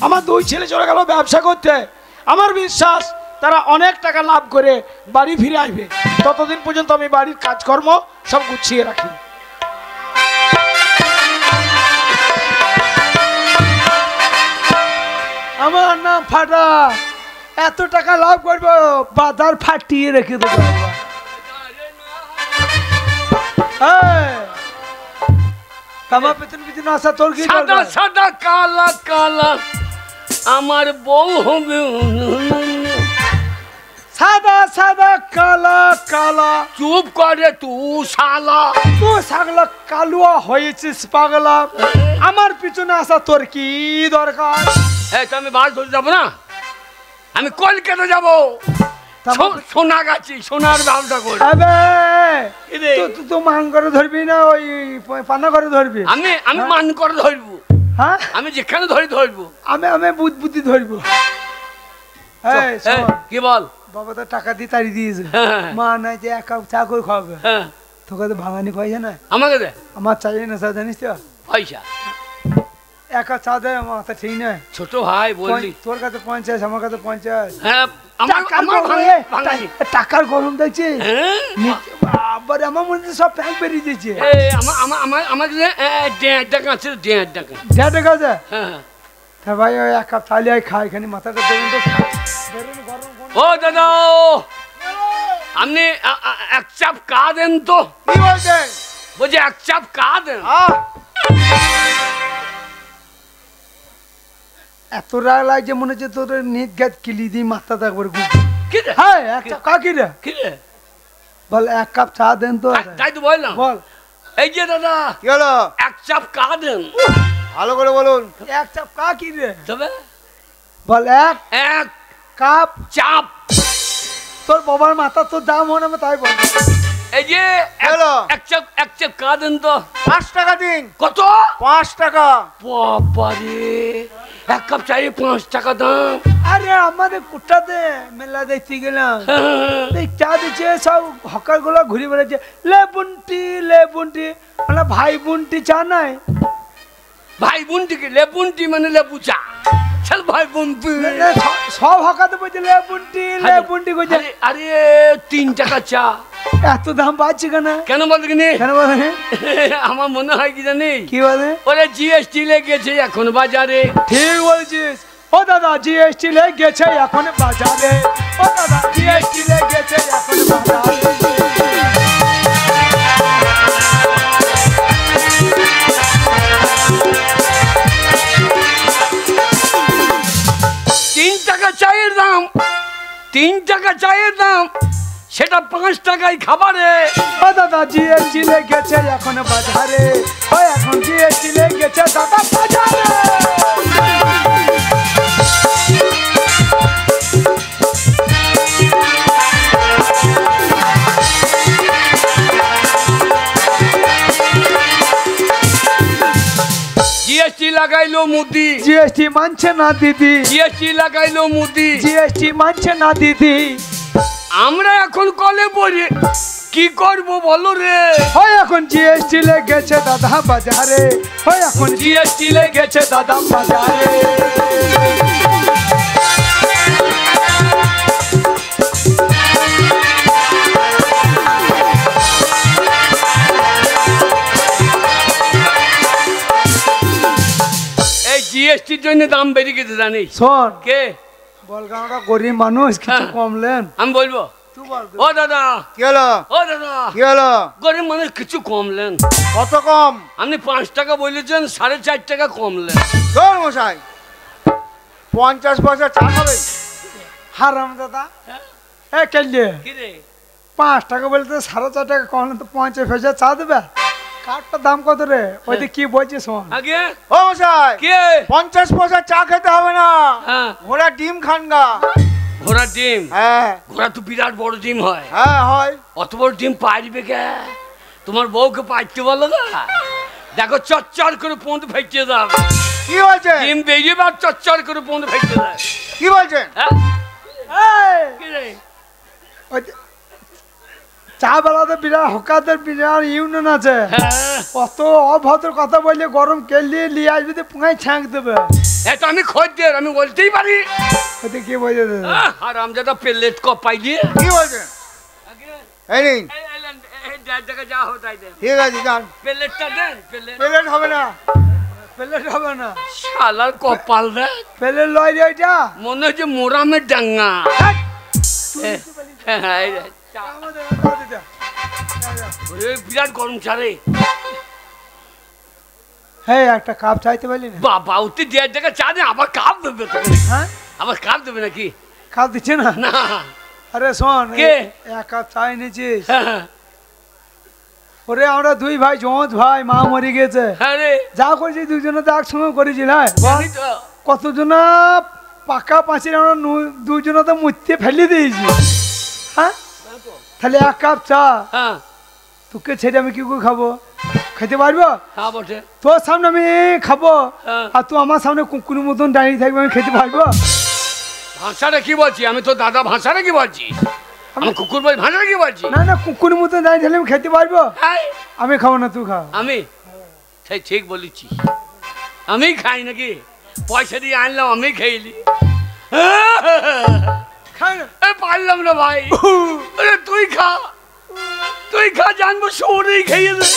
আমার দুই ছেলে চলে গেল ব্যবসা করতে। আমার বিশ্বাস তারা অনেক টাকা লাভ করে বাড়ি ফিরে আসবে। ততদিন পর্যন্ত আমি বাড়ির কাজকর্ম সব গুছিয়ে রাখি। আমার নাম ফাটা, এত টাকা লাভ করবো বাজার ফাটিয়ে রেখে দেবো। আমার পেছন পিছন আসা তোর কি? সাদা সাদা কালা কালা আমার বউ হবে, সাদা সাদা কালা কালা। চুপ করে তুই শালা, তুই ছাগলা কালুয়া হয়েছিস পাগলা। আমার পিছনে আসা তোর কি দরকার? এই তো আমি বাস ধরে যাবো না, আমি কলকাতা যাবো, সোনা গাছি, সোনার ব্যবসা করবো। তুই মান করে ধরবি না ওই পানা করে ধরবি? আমি মান করে ধরবো। হ্যাঁ, আমি যেখানে ধরবো। আমি বুদ্ধি ধরবো। কি বল? বাবা তো টাকা দিয়ে তাড়ি দিয়েছে, মা নাই যে এক কাপ চা করে খাওয়াবে। তোকে তো ভাঙানি পয়সা না, আমাকে দে। আমার চাই না স্যার, জানিস তো পয়সা এক কাপ চা দেয় আমার তা ঠিক নয়। ছোট ভাই বললি, তোর কাছে 50, আমার কাছে 50। হ্যাঁ টাকার গরম দেখছি, আমার মনে হচ্ছে সব প্যাক বেরিয়ে দিয়েছে। আমার 1.5 টাকা আছে, 1.5 টাকা। 1.5 টাকা আছে? হ্যাঁ তা ভাই ওই এক কাপ থালি খাই, এখানে মাথাটা দেবেন তো গরম ও দাদা আপনি এক চাপ কা দেন তো। কি বলছেন? বলছি এক চাপ কা দেন। এত রাগ লাগছে মনে হচ্ছে তোর নিট গাছ কিলি দিয়ে মাথা একবার ঘুম। কি রে? হ্যাঁ এক কাপ কা কি রে? কি রে? বল এক কাপ চা দেন তো। তাই তো বললাম। বল এই যে দাদা কি হলো? এক চাপ কা দেন। ভালো করে বলুন। এক কাপ কা কি রে? তবে বল এক এক কাপ। চাপ। তোর বাবার মাথা তোর দাম হয় না তাই বল। এই যে হ্যালো। এক চাপ কা দেন তো। 5 টাকা দিন। কত? 5 টাকা। বাবারে এক কাপ চায়ে 5 টাকা দাম। আরে আমাদের কুটাতে মেলা দেখতে গেলাম, এই চা দিচ্ছে সব হকার গুলো ঘুরে বেড়াচ্ছে, লে বুনটি মানে ভাই বুনটি চা নাই। ভাই বুনটি কি? লেবুনটি মানে লেবু চা। চল ভাই বুনটি। সব হকাতে বলছে লে বুনটি করছে। আরে 3 টাকা চা। এত দাম পাচ্ছি কেন? কেন বলতে কিনি? কেন বলে? আমার মনে হয় কি জানি কি বলে? ওরে জিএসটি লেগেছে এখন বাজারে। ঠিক বলছিস। ও দাদা জিএসটি লেগেছে এখন বাজারে। ও দাদা জিএসটি লেগেছে এখন বাজারে। চায়ের দাম 3 টাকা চায়ের দাম, সেটা 5 টাকায় খাবারে। ও দাদা জিএসটি লেগেছে এখন বাজারে। ও এখন জিএসটি লেগেছে দাদা বাজারে। জিএসটি লাগাইলো মুদি। জিএসটি মানছে না দিদি। জিএসটি লাগাইলো মুদি। জিএসটি মানছে না দিদি। আমরা এখন কলে পড়ি কি করব বলো রে? হয় এখন জিএসটি লেগেছে দাদা বাজারে। হয় এখন জিএসটি লেগেছে দাদা বাজারে। জিএসটির জন্য দাম বেড়ে গেছে জানিস? শোন কে বলগা আমরা গরিব মানুষ, কিছু কমলেন। আমি বলবো তুই বল। ও দাদা। কি হলো? ও দাদা কি হলো? গরিব মানুষ কিছু কমলেন। কত কম? আপনি 5 টাকা বলেছেন, 4.5 টাকা কমলেন। ধর মশাই 50 পয়সা চা খাবেন? হারাম দাদা এ কেলে কি রে? 5 টাকা বলতে 4.5 টাকা কমলে তো 50 পয়সা চা দেবে। কাঠটার দাম কত রে? ওইতে কি বলছিস শোন। আগে ও মশাই কে 50 পয়সা চা খেতে হবে না, হ্যাঁ ঘোড়া ডিম খান গা। ঘোড়ার ডিম? হ্যাঁ ঘোড়া তো বিরাট বড় ডিম হয়। হ্যাঁ হয়। অত বড় ডিম পাইবে কে? তোমার বউকে পাইতে বলো না। দেখো চচ্চর করে পোঁদ ফেটে দাও। কি বলছেন? ডিম বেরিয়ে বার চচ্চর করে পোঁদ ফেটে দাও। কি বলছেন? হ্যাঁ এই কি রে? ওই যে চা বেলাতে বিরাট হকাদের বিরাট ইউনিয়ন আছে। হ্যাঁ কত অভদ্র কথা বললে গরম কেলিয়ে নিয়ে আসবি তো পুঙায় ছাঁক দেবে। এত আমি খদ্দের, আমি বলতেই পারি। ওইতে কি বলছে? আর আমজাদা প্লেট কপ পাই দিয়ে। কি বলছেন? এই নিন। যা হতাই দেন ঠিক আছে যান। প্লেটটা দেন। প্লেট পেলেন হবে না। প্লেট হবে না। শালার কপাল রে, প্লেট লয় রে ওইটা। মনে হচ্ছে মোরামের ডাঙ্গা। আমাদের দাও দিদা। বিরাট গরম চারে। হ্যাঁ একটা কাপ চাইতে পারলি না? বাবা উঠতে 1.5 টাকা চা দে, আবার কাপ দেবে তো? হ্যাঁ আবার কাপ দেবে নাকি? কাপ দিচ্ছে না? না। আরে শোন কে? এক কাপ চা এনেছিস? ওরে আমরা দুই ভাই জমজ ভাই, মা মরে গেছে। হ্যাঁ রে যা করেছি দুজনে তো একসঙ্গে করেছি না। জানি তো। কতজন পাকা পাঁচিল আমরা দুজনে তো মুতে ফেলে দিয়েছি। হ্যাঁ তাহলে এক কাপ চা হ্যাঁ তোকে ছেড়ে আমি কি করে খাবো? খেতে পারবো? হ্যাঁ বটে। তোর সামনে আমি খাবো হ্যাঁ। আর তুই আমার সামনে কুকুরের মতন দাঁড়িয়ে থাকবে, আমি খেতে পারবো? ভাষাটা কি বলছি? আমি তো দাদা ভাষাটা কি বলছি? আমি কুকুর বল ভাষাটা কি বলছি? না না কুকুরের মতন দাঁড়িয়ে থাকলে আমি খেতে পারবো? হ্যাঁ আমি খাবো না, তুই খা। আমি ঠিক বলেছি। আমি খাই নাকি? পয়সা দিয়ে আনলাম, আমি খেয়েলি। খাই না। পারলাম না ভাই। আরে তুই খা, তুই খা, জানবো শহরেই খেয়ে দে।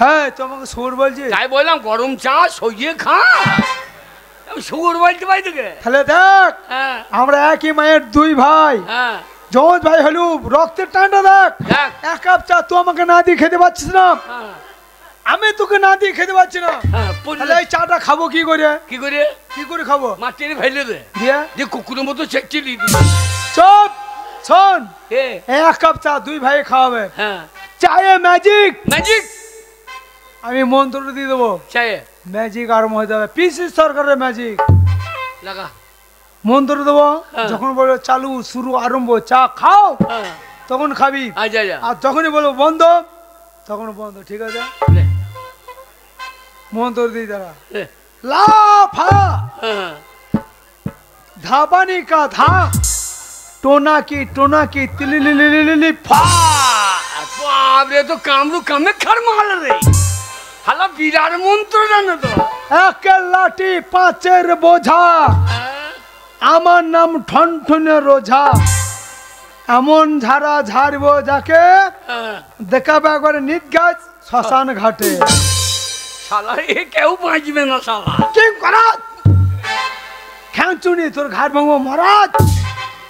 হ্যাঁ তো আমাকে সোর বলছি। তাই বললাম গরম চা সইয়ে খা। আমি সুর বলতে পাই তোকে। তাহলে দেখ হ্যাঁ আমরা একই মায়ের দুই ভাই, হ্যাঁ যমজ ভাই হলু, রক্তের টানটা দেখ। দেখ। এক কাপ চা তুই আমাকে না দিয়ে খেতে পারছিস না, হ্যাঁ আমি তোকে না দিয়ে খেতে পারছি না, হ্যাঁ তাহলে এই চাটা খাবো কি করে? কি করে? কি করে খাবো? মাটির ফেলে দে, দিয়ে যে কুকুরের মতো চেকচিলি। চুপ, শোন, এ এক কাপ চা দুই ভাই খাওয়াবে, হ্যাঁ চায়ে ম্যাজিক, ম্যাজিক আমি মন্ত্র দিয়ে দেবো, চাই ম্যাজিক আরম্ভ হয়ে যাবে, পিসি সরকারের ম্যাজিক লাগা। মন্ত্র দেবো, হ্যাঁ। যখন বলবো চালু শুরু আরম্ভ চা খাও হ্যাঁ তখন খাবি, আচ্ছা আচ্ছা আর যখনই বলবো বন্ধ তখন বন্ধ, ঠিক আছে? লে, মন্ত্র দিই দাঁড়া, লে, লাফা হ্যাঁ ধাবানি কা ধা, টোনা কি তিলি ফা। বাপরে, তো কামরু কামে খার মাল রে, হালা বিরাট মন্ত্র জানো তো। এক লাঠি পাঁচের বোঝা, আমার নাম ঠনঠনে রোঝা, এমন ঝাড়া ঝাড়বো যাকে হ্যাঁ, দেখাবে একবারে নিত গাছ শ্মশান ঘাটে। শালা এ কেউ বাঁচবে না শালা। কি করা খেঁচুনি তোর ঘাট ভাঙবো মহারাজ।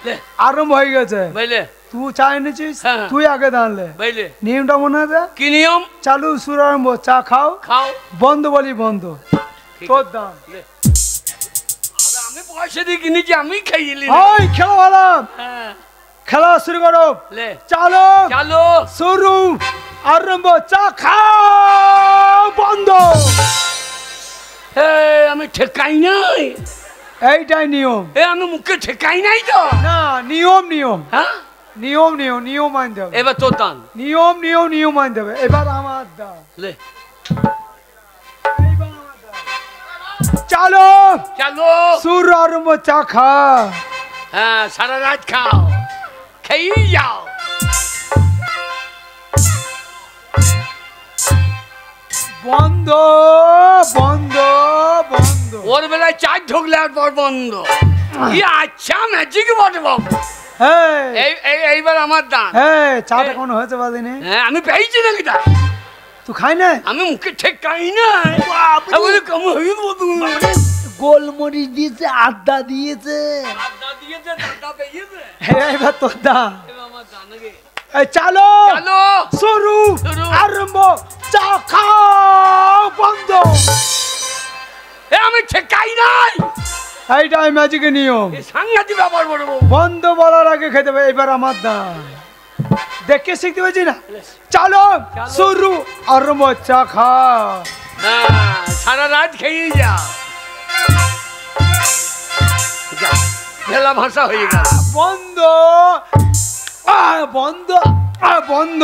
লে, আরম্ভ হয়ে গেছে, বুঝলে তুই চা এনেছিস, হ্যাঁ। তুই আগে দাঁড়ালে, বুঝলে নিয়মটা মনে আছে? কি নিয়ম? চালু সুর আরম্ভ, চা খাও, খাও। বন্ধ বলি বন্ধ, ঠিক তোর আছে। দাম। লে। আরে আমি পয়সা দিয়ে কিনেছি, আমি খাইলি। ওই খেলা ভালো, হ্যাঁ খেলা শুরু করো, লে চালো চালো। শুরু আরম্ভ, চা খাও, বন্ধ। এ আমি ঠেকাই নাই, এইটাই নিয়ম। এ আমি মুখে ঠেকাই নাই তো। না, নিয়ম নিয়ম হ্যাঁ নিয়ম নিয়ম নিয়ম মানতে হবে, এবার তোর দান। নিয়ম মানতে হবে। এবার আমার দাম, লে এইবার আমার দাম। চালো চালো। সুর আরম্ভ, চা খা, হ্যাঁ সারা রাত খাও, খেয়েই যাও। বন্ধ বন্ধ বন্ধ। ওর বেলায় চার ঢুকলে আর পর বন্ধ। ই আচ্ছা ম্যাজিক বটে বাবু। হ্যাঁ এইবার আমার দান। হ্যাঁ, চাটা কোনো হয়েছে বাদিনে, হ্যাঁ আমি পেয়েছি নাকি তা, তুই খাই না? আমি মুখে ঠেকাই নাই। বলে কম হয়ে গোলমরিচ দিয়েছে, আড্ডা দিয়েছে, এবার তোর দাম। এই চালো চালো শুরু শুরু। আরম্ভ, চা খাও, বন্ধ। এ আমি ঠেকাই নাই, এইটাই ম্যাজিকের নিয়ম। এ সাংঘাতিক ব্যাপার বড় বাবু। বন্ধ বলার আগে খেতে হবে। এবার আমার দাম দেখে শিখতে পারছি না। চালো শুরু আরম্ভ, চা খাও। হ্যাঁ সারা রাত খেয়েই যাও। যা, ভেলা ভাষা হয়ে গেল। বন্ধ বন্ধ বন্ধ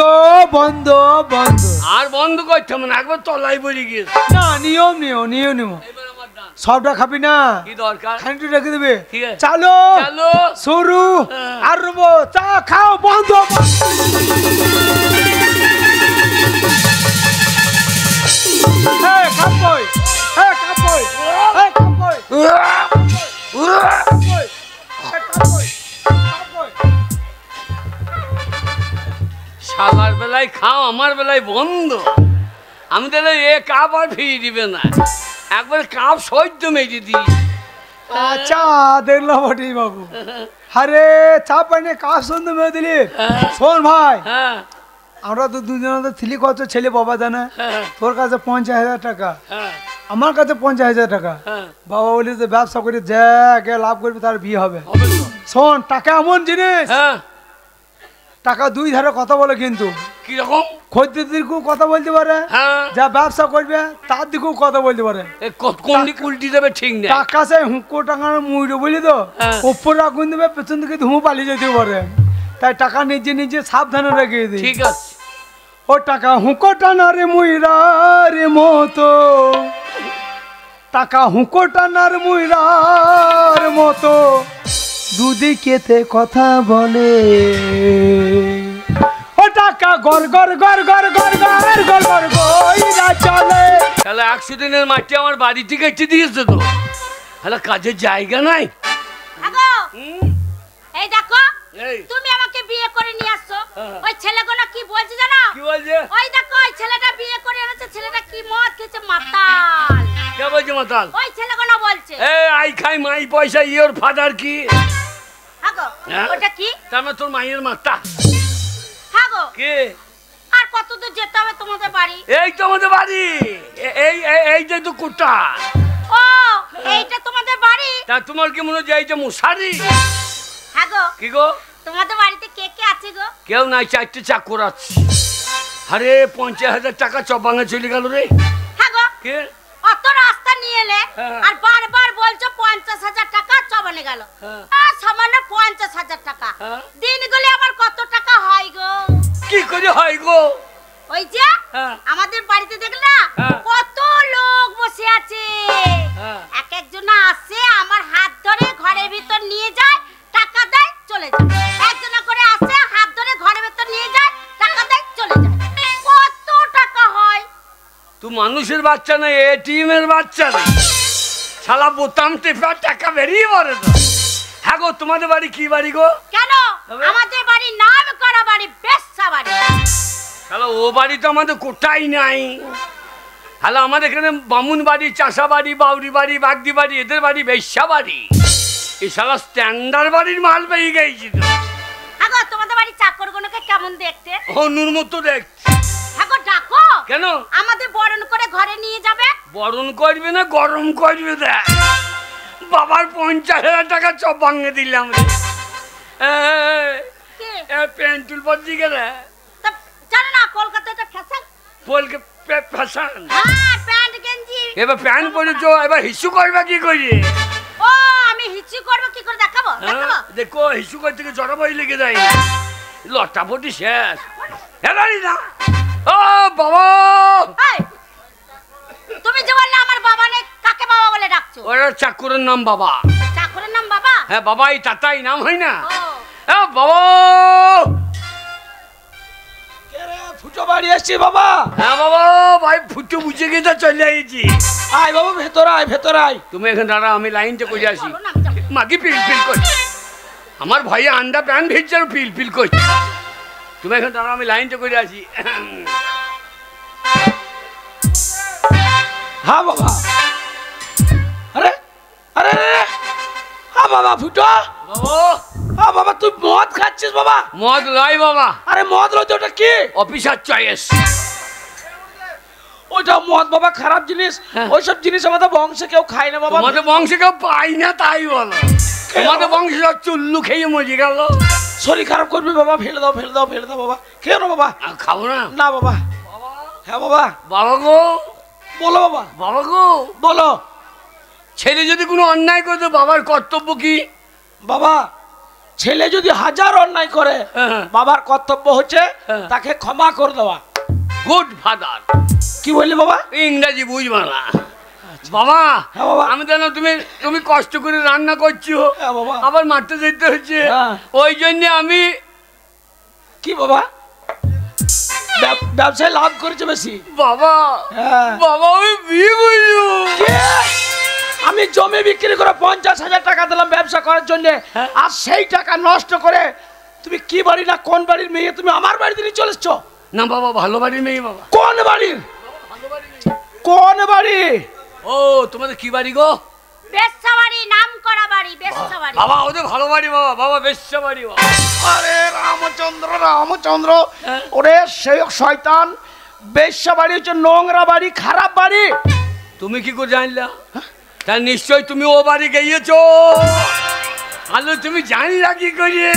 বন্ধ বন্ধ। আর বন্ধ করতে হবে না, একবার তলায় পড়ে গিয়েছে। না, নিয়ম নিয়ম নিয়ম নিয়ম, এবার আমার দান। সবটা খাবি না, কি দরকার? খানিকটা রেখে দেবে। ঠিক আছে। চালো চালো শুরু হ্যাঁ। আরম্ভ, চা খাও, বন্ধ। কাপড় কাপড় শালার বেলায় খাও, আমার বেলায় বন্ধ। আমি তাহলে এ কাপ আর ফিরিয়ে দিবে না, একবার কাপ সহ্য মেজে দিই। আচ্ছা, দেখলাম বটি বাবু। আরে চা পাইনি, কাজ শুনতে মেয়ে দিলি। শোন ভাই, হ্যাঁ আমরা তো দুজনে তো ছিলি, কত ছেলে বাবা জানে। হ্যাঁ তোর কাছে 50,000 টাকা, হ্যাঁ আমার কাছে 50,000 টাকা। হ্যাঁ বাবা বলি যে ব্যবসা করে যে কে লাভ করবে তার বিয়ে হবে। হবে তো। শোন, টাকা এমন জিনিস, হ্যাঁ টাকা দুই ধারে কথা বলে, কিন্তু কিরকম? খদ্দের দিকেও কথা বলতে পারে, হ্যাঁ যা ব্যবসা করবে তার দিকেও কথা বলতে পারে। এ কোন দিক উল্টি দেবে ঠিক নেই। টাকা চাই হুঁকো টাকা মুইরো বলি তো, হ্যাঁ। উপরে আগুন দেবে, পেছন দিকে ধুমু পালিয়ে যেতে পারে। তাই টাকা নিজে নিজে সাবধানে রেখে দিই। ঠিক আছে। ও টাকা হুঁকো টানারে মুইরার মতো, টাকা হুঁকো টানার মুইরার মতো, দুদিকেতে কথা বলে। ও টাকা গর গর গর গর গর গর গর গর গইরা চলে। তাহলে 100 দিনের মাটি আমার বাড়ি থেকে এসে দিয়েছে তো, তাহলে কাজের জায়গা নাই। আগো এই দেখো, এই তুমি আমাকে বিয়ে করে নিয়ে আসছো, হ্যাঁ। ওই ছেলেগুলো কি বলছে জানো? কি বলছে? ওই দেখো, ওই ছেলেটা বিয়ে করে এনেছে, ছেলেটা কি মদ খেয়েছে, মাতাল। কে বলছে মাতাল? ওই ছেলেগুলো বলছে। এ আই খাই মাই পয়সা ইওর ফাদার কি হাগো হ্যাঁ? ওটা কি তার মানে তোর মায়ের মাতা হাগো কে? আর কত দূর যেতে হবে তোমাদের বাড়ি? এই তো আমাদের বাড়ি। এই যে তো কুটা। ও এইটা তোমাদের বাড়ি? তা তোমার কি মনে হয় যে এই যে মশারি? হাগো কি গো? তোমাদের বাড়িতে কে কে আছে গো? কেউ নাই, 4টে চাকর আছে। আরে 50,000 টাকা চবাঙে চলে গেল রে। হাগো কে? অত রাস্তা নিয়ে এলে হ্যাঁ। আর বারবার বলছো 50,000 টাকা চবানে গেল। হ্যাঁ। আর সামান্য 50,000 টাকা হ্যাঁ। দিন গেলে আবার কত টাকা হয় গো? কি করে হয় গো? ওই যে হ্যাঁ। আমাদের বাড়িতে দেখলা হ্যাঁ। কত লোক বসে আছে, হ্যাঁ। এক একজন আসে আমার হাত ধরে ঘরের ভিতর নিয়ে যায়, টাকা দেয় চলে যায়। একজনা করে আসে হাত ধরে ঘরের ভিতর নিয়ে যায়, টাকা দেয় চলে যায়। কত টাকা হয়? তুই মানুষের বাচ্চা না, এটিএম এর বাচ্চা না। শালা বোতাম টেপা টাকা বেরিয়ে পড়ে তো। হ্যাঁ গো, তোমাদের বাড়ি কি বাড়ি গো? কেন? তবে? আমাদের বাড়ি নাম করা বাড়ি, বেশ্যা বাড়ি। শালা ও বাড়ি তো আমাদের কোটাই নাই। হ্যালো, আমাদের এখানে বামুন বাড়ি, চাষা বাড়ি, বাউরি বাড়ি, বাগদি বাড়ি, এদের বাড়ি বেশ্যা বাড়ি। এই শালা স্ট্যান্ডার্ড বাড়ির মাল পেয়ে গেছি তো। আগো তোমাদের বাড়ি চাকরগুলোকে কেমন দেখতে? হনুর মতো দেখ। আগো ডাকো। কেন? আমাদের বরণ করে ঘরে নিয়ে যাবে। বরণ করবে না গরম করবে? দেখ বাবার 50,000 টাকা চপ ভাঙে দিলাম রে। কে? পেন্টুল পর দিকে রে তা জানো না কলকাতাতে ফ্যাশন? বলকে ফ্যাশন। হ্যাঁ, প্যান্ট গেঞ্জি। এবার প্যান্ট পরেছো, এবার হিসু করবে কি করি? ও আমি হিচু করব কি করে দেখাবো? দেখাবো। দেখো হিসু করতে গিয়ে জড়াবাই লেগে যায়। লটাপটি শেষ। এলারি না। ও বাবা, এই, তুমি যে বললে আমার বাবা নেই, কাকে বাবা বলে ডাকছো? ওরা চাকরের নাম বাবা। চাকরের নাম বাবা? হ্যাঁ বাবাই তাতাই নাম হয় না? ও হ্যাঁ বাবা। কে রে, ফুটো বাড়ি এসছি বাবা। হ্যাঁ বাবা, ভাই ফুটু বুঝে গিয়ে চলে আইছি। আয় বাবা, ভেতর আয়, ভেতর আয়। তুমি এখানে দাঁড়া, আমি লাইনটা করে আসি। বলো না, আমি যাবো। মাগি পিল পিল করছে। আমার ভাইয়া আন্ডা প্যান্ট ভিজছে পিল পিল করছে। তুমি এখানে দাঁড়া, আমি লাইনটা করে আসি। হ্যাঁ বাবা। আরে আরে আরে, হ্যাঁ বাবা ফুটো। বাবা, হ্যাঁ বাবা, তুই মদ খাচ্ছিস বাবা? মদ লয় বাবা, আরে মদ লইতে ওটা কি? Officer choice. ওইটা মদ বাবা, খারাপ জিনিস। হ্যাঁ। ওইসব জিনিস আমাদের বংশে কেউ খায় না বাবা। তোমাদের বংশে কেউ পাই না তাই বলো। তোমাদের বংশে সব চুল্লু খেয়ে মরে গেল। শরীর খারাপ করবি বাবা, ফেলে দাও ফেলে দাও ফেলে দাও বাবা। খেয়ে না বাবা। আর খাবো না। না বাবা। হ্যাঁ বাবা। বাবা গো, বলো বাবা, বাবা গো, বলো। ছেলে যদি কোনো অন্যায় করে তো বাবার কর্তব্য কি? বাবা, ছেলে যদি হাজার অন্যায় করে, হ্যাঁ। বাবার কর্তব্য হচ্ছে হ্যাঁ। তাকে ক্ষমা করে দেওয়া। Good father. কি বললি বাবা? ইংরাজি বুঝবা না বাবা। হ্যাঁ বাবা। আমি জানো তুমি কষ্ট করে রান্না করছো, হ্যাঁ বাবা। আবার মাঠে যেতে হচ্ছে, হ্যাঁ। ওই জন্য আমি কি বাবা? ব্যবসায় লাভ করেছে বেশি বাবা। হ্যাঁ। বাবা আমি বিয়ে করবো। কে? আমি জমি বিক্রি করে 50,000 টাকা দিলাম ব্যবসা করার জন্য, হ্যাঁ। আর সেই টাকা নষ্ট করে তুমি কি বাড়ি না কোন বাড়ির মেয়ে তুমি আমার বাড়িতে নিয়ে চলে এসছো? না বাবা, ভালো বাড়ি নেই বাবা। কোন বাড়ির? কোন বাড়ি? ও তোমাদের কি বাড়ি গো? বেশ্যা বাড়ি, নাম করা বাড়ি, বেশ্যা বাড়ি। বাবা ওদের ভালো বাড়ি বাবা। বাবা বেশ্যা বাড়ি বাবা। আরে রামচন্দ্র রামচন্দ্র, হ্যাঁ। ওরে সেই শয়তান, বেশ্যা বাড়ি হচ্ছে নোংরা বাড়ি, খারাপ বাড়ি। তুমি কি করে জানলা? তা নিশ্চয় তুমি ও বাড়ি গিয়েছো। আলো তুমি জানলা কি করে?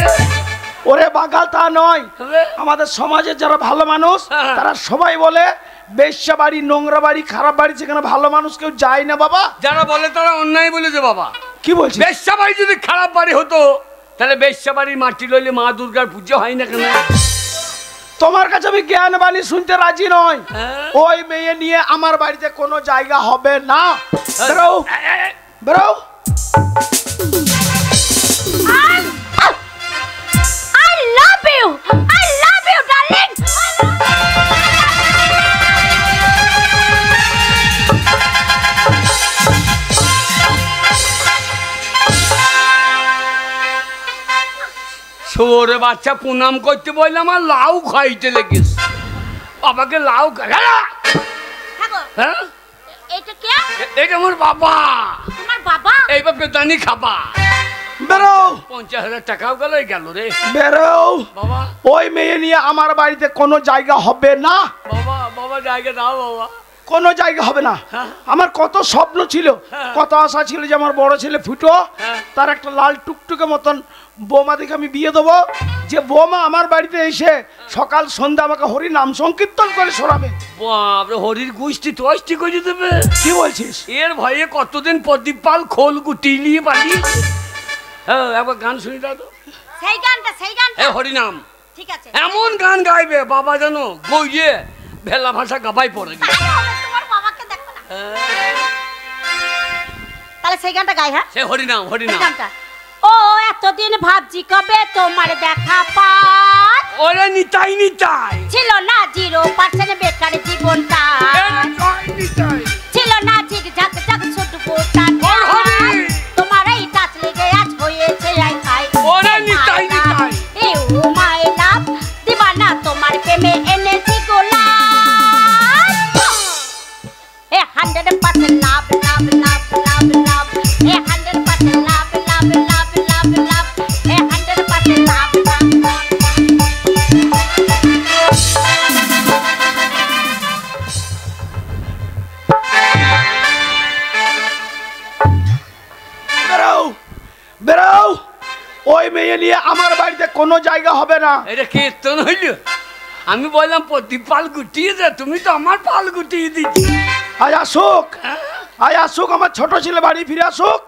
ওরে বাগাল তা নয়, তবে? আমাদের সমাজের যারা ভালো মানুষ হ্যাঁ। তারা সবাই বলে বেশ্যা বাড়ি, নোংরা বাড়ি, খারাপ বাড়ি, যেখানে ভালো মানুষ কেউ যায় না বাবা। যারা বলে তারা অন্যায় বলেছে বাবা। কি বলছিস? বেশ্যা বাড়ি যদি খারাপ বাড়ি হতো তাহলে বেশ্যা বাড়ির মাটি লইলে মা দুর্গার পুজো হয় না কেন? তোমার কাছে আমি জ্ঞান বাণী শুনতে রাজি নয়। হ্যাঁ। ওই মেয়ে নিয়ে আমার বাড়িতে কোনো জায়গা হবে না। বেরো বেরো। I love you, darling. ছোরে বাচ্চা প্রণাম করতে বললাম আর লাউ খাইতে লেগেছে। বাবাকে লাউ থাকো। হ্যাঁ, এটা কে? এটা আমার বাবা। তোমার বাবা এইবার পেতানি খাবা। বেরো 50,000 টাকাও গেল রে বেরো। বাবা। ওই মেয়ে নিয়ে আমার বাড়িতে কোনো জায়গা হবে না। বাবা বাবা জায়গা দাও বাবা। কোনো জায়গা হবে না। আমার কত স্বপ্ন ছিল, কত আশা ছিল যে আমার বড় ছেলে ফুটো, তার একটা লাল টুকটুকে মতন বৌমা দেখে আমি বিয়ে দেবো, যে বৌমা আমার বাড়িতে এসে সকাল সন্ধ্যা আমাকে হরি নাম সংকীর্তন করে শোনাবে। বাপরে, হরির গুষ্টি তোষ্টি করে দেবে। কি বলছিস? এর ভয়ে কতদিন প্রদীপ পাল খোল গুটি নিয়ে পালিয়েছে। হ্যাঁ, একবার গান শুনি দাও তো। সেই গানটা হরিনাম ঠিক আছে। এমন গান গাইবে বাবা যেন গইয়ে ভেলা ভাষা গাবাই পড়ে গেছে। তোমার বাবাকে দেখো না। তাহলে সেই গানটা গাই। হ্যাঁ, সে হরিনাম সেই হরিনাম। গানটা। ও এতদিন ভাবছি কবে তোমার দেখা পাই। ওরে নিতাই নিতাই ছিল না 0% বেকার জীবনটা, ছিল না ঝিকঝাক ঝাক ছুটফুটা। তোমার এই টাচ লেগে আজ হয়েছে আই আই। ওরে নিতাই নিতাই ইউ মাই লাভ দিবানা তোমার প্রেমে এনেছি গোলাপ। এ 100% লাভ লাভ লাভ লাভ লাভ। এ 100% লাভ লাভ লাভ লাভ লাভ। এ 100% লাভ লাভ লাভ। বেরো বেরো। ওই মেয়ে নিয়ে আমার বাড়িতে কোনো জায়গা হবে না। এটা কীর্তন হইল? আমি বললাম প্রদীপ পাল গুটিয়ে দে, তুমি তো আমার পাল গুটিয়ে দিচ্ছি। আয় আসুক, আয় আসুক, আমার ছোট ছেলে বাড়ি ফিরে আসুক,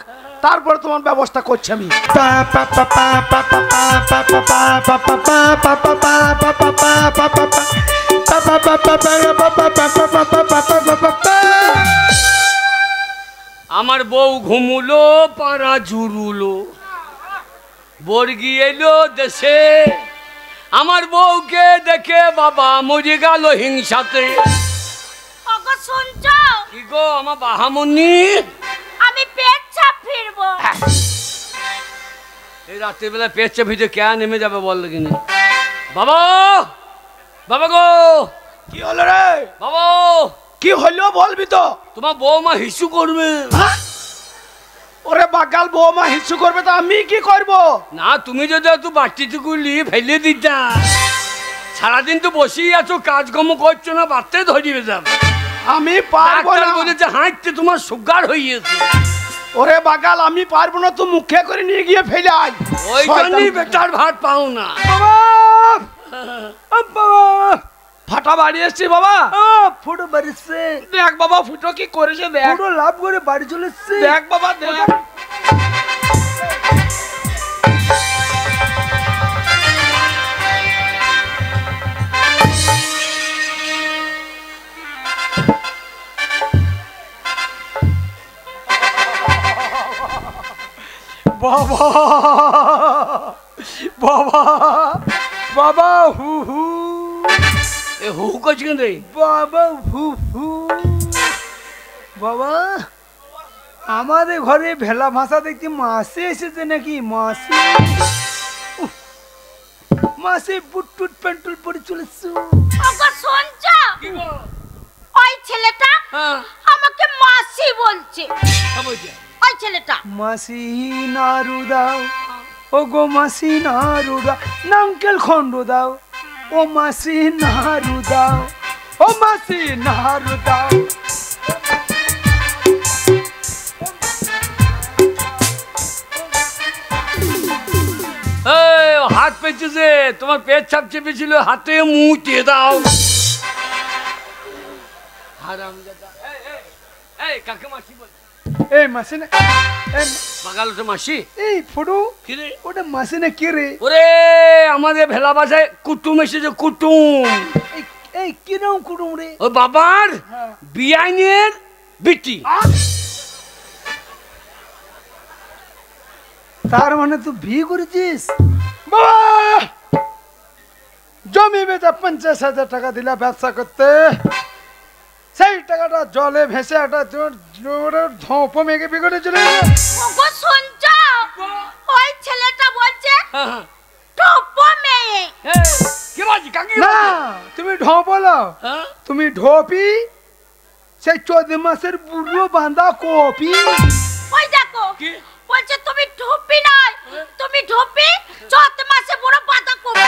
তারপরে তোমার ব্যবস্থা করছি আমি। আমার বউ ঘুমুলো পাড়া জুড়ুলো, বর্গি এলো দেশে। আমার বউকে দেখে বাবা মরে গেল হিংসাতে। ওগো শুনছো? কি গো আমার বাহামনি? আমি পেচ্ছাপ ফিরবো। এই রাতের বেলা পেচ্ছা ভিজে কে নেমে যাবে বল কিনা? বাবা, বাবা গো। কি হলো রে বাবা? কি হলো বলবি তো? তোমার বৌমা হিসু করবে। ওরে বাগাল, বৌমা হিসু করবে তো আমি কি করব? না, তুমি যদি একটু বাটিটুকু নিয়ে ফেলে দিতা। সারাদিন তো বসেই আছো, কাজকর্ম করছো না, বাড়তে ধরিয়ে যাবে। আমি পারবো না। বলেছে হাঁটতে তোমার সুগার হয়েছে। ওরে বাগাল, আমি পারবো না, তুই মুখে করে নিয়ে গিয়ে ফেলে আয়। ওই জন্যই বেটার ভাত পাও না। ফাটা বাড়ি এসছি বাবা। ফুটো বাড়িছে। দেখ বাবা ফুটো কি করেছে, দেখ। ফুটো লাভ করে বাড়ি চলে এসছে। দেখ বাবা দেখ। বাবা বাবা বাবা হু হু। এ হু করছি কেন রে? বাবা হু হু। বাবা, আমাদের ঘরে ভেলা ভাষা দেখতে মাসি এসেছে নাকি? মাসি মাসি বুটটুট প্যান্টুল পরে চলেছে। ওগো শুনছো? কি গো? ওই ছেলেটা হ্যাঁ, আমাকে মাসি বলছে। বুঝে। ওই ছেলেটা মাসি নাড়ু দাও, ও গো মাসি নাড়ু দাও, নাঙ্কেল খন্ড দাও, ও মাসি নাড়ু দাও, ও মাসি নাড়ু দাও। এই হাত পেয়েছে, তোমার পেট ছাপ চেপেছিল, হাতে মুটে দাও। হারামজাদা। এই কাকে মাসি বল? এই মাসি না, বাগালো তো মাসি। এই ফটো কি রে? ওটা মাসি না কে রে? ওরে আমাদের ভেলা বাসায় কুটুম এসেছে, কুটুম। এই কিরম কুটুম রে? ও বাবার বিয়াইনের বিটি। তার মানে তুই বিয়ে করেছিস? বাবা, জমি বেচা 50,000 টাকা দিলা ব্যবসা করতে, সেই টাকাটা জলে ভেসে একটা ধোপ মেঘে বিগড়ে চলে গেল। ওগো শুনছো? ওই ছেলেটা বলছে হ্যাঁ, টোপ মেয়ে। কি বলছি কাকি? না, তুমি ঢোপ বলো, হ্যাঁ, তুমি ঢোপি, সেই 14 মাসের বুড়ো বাঁধা কপি। ওই দেখ কি? বলছে তুমি ঢুপি নয়, তুমি ঢুপি চৈত মাসে বড় বাঁধাকপি।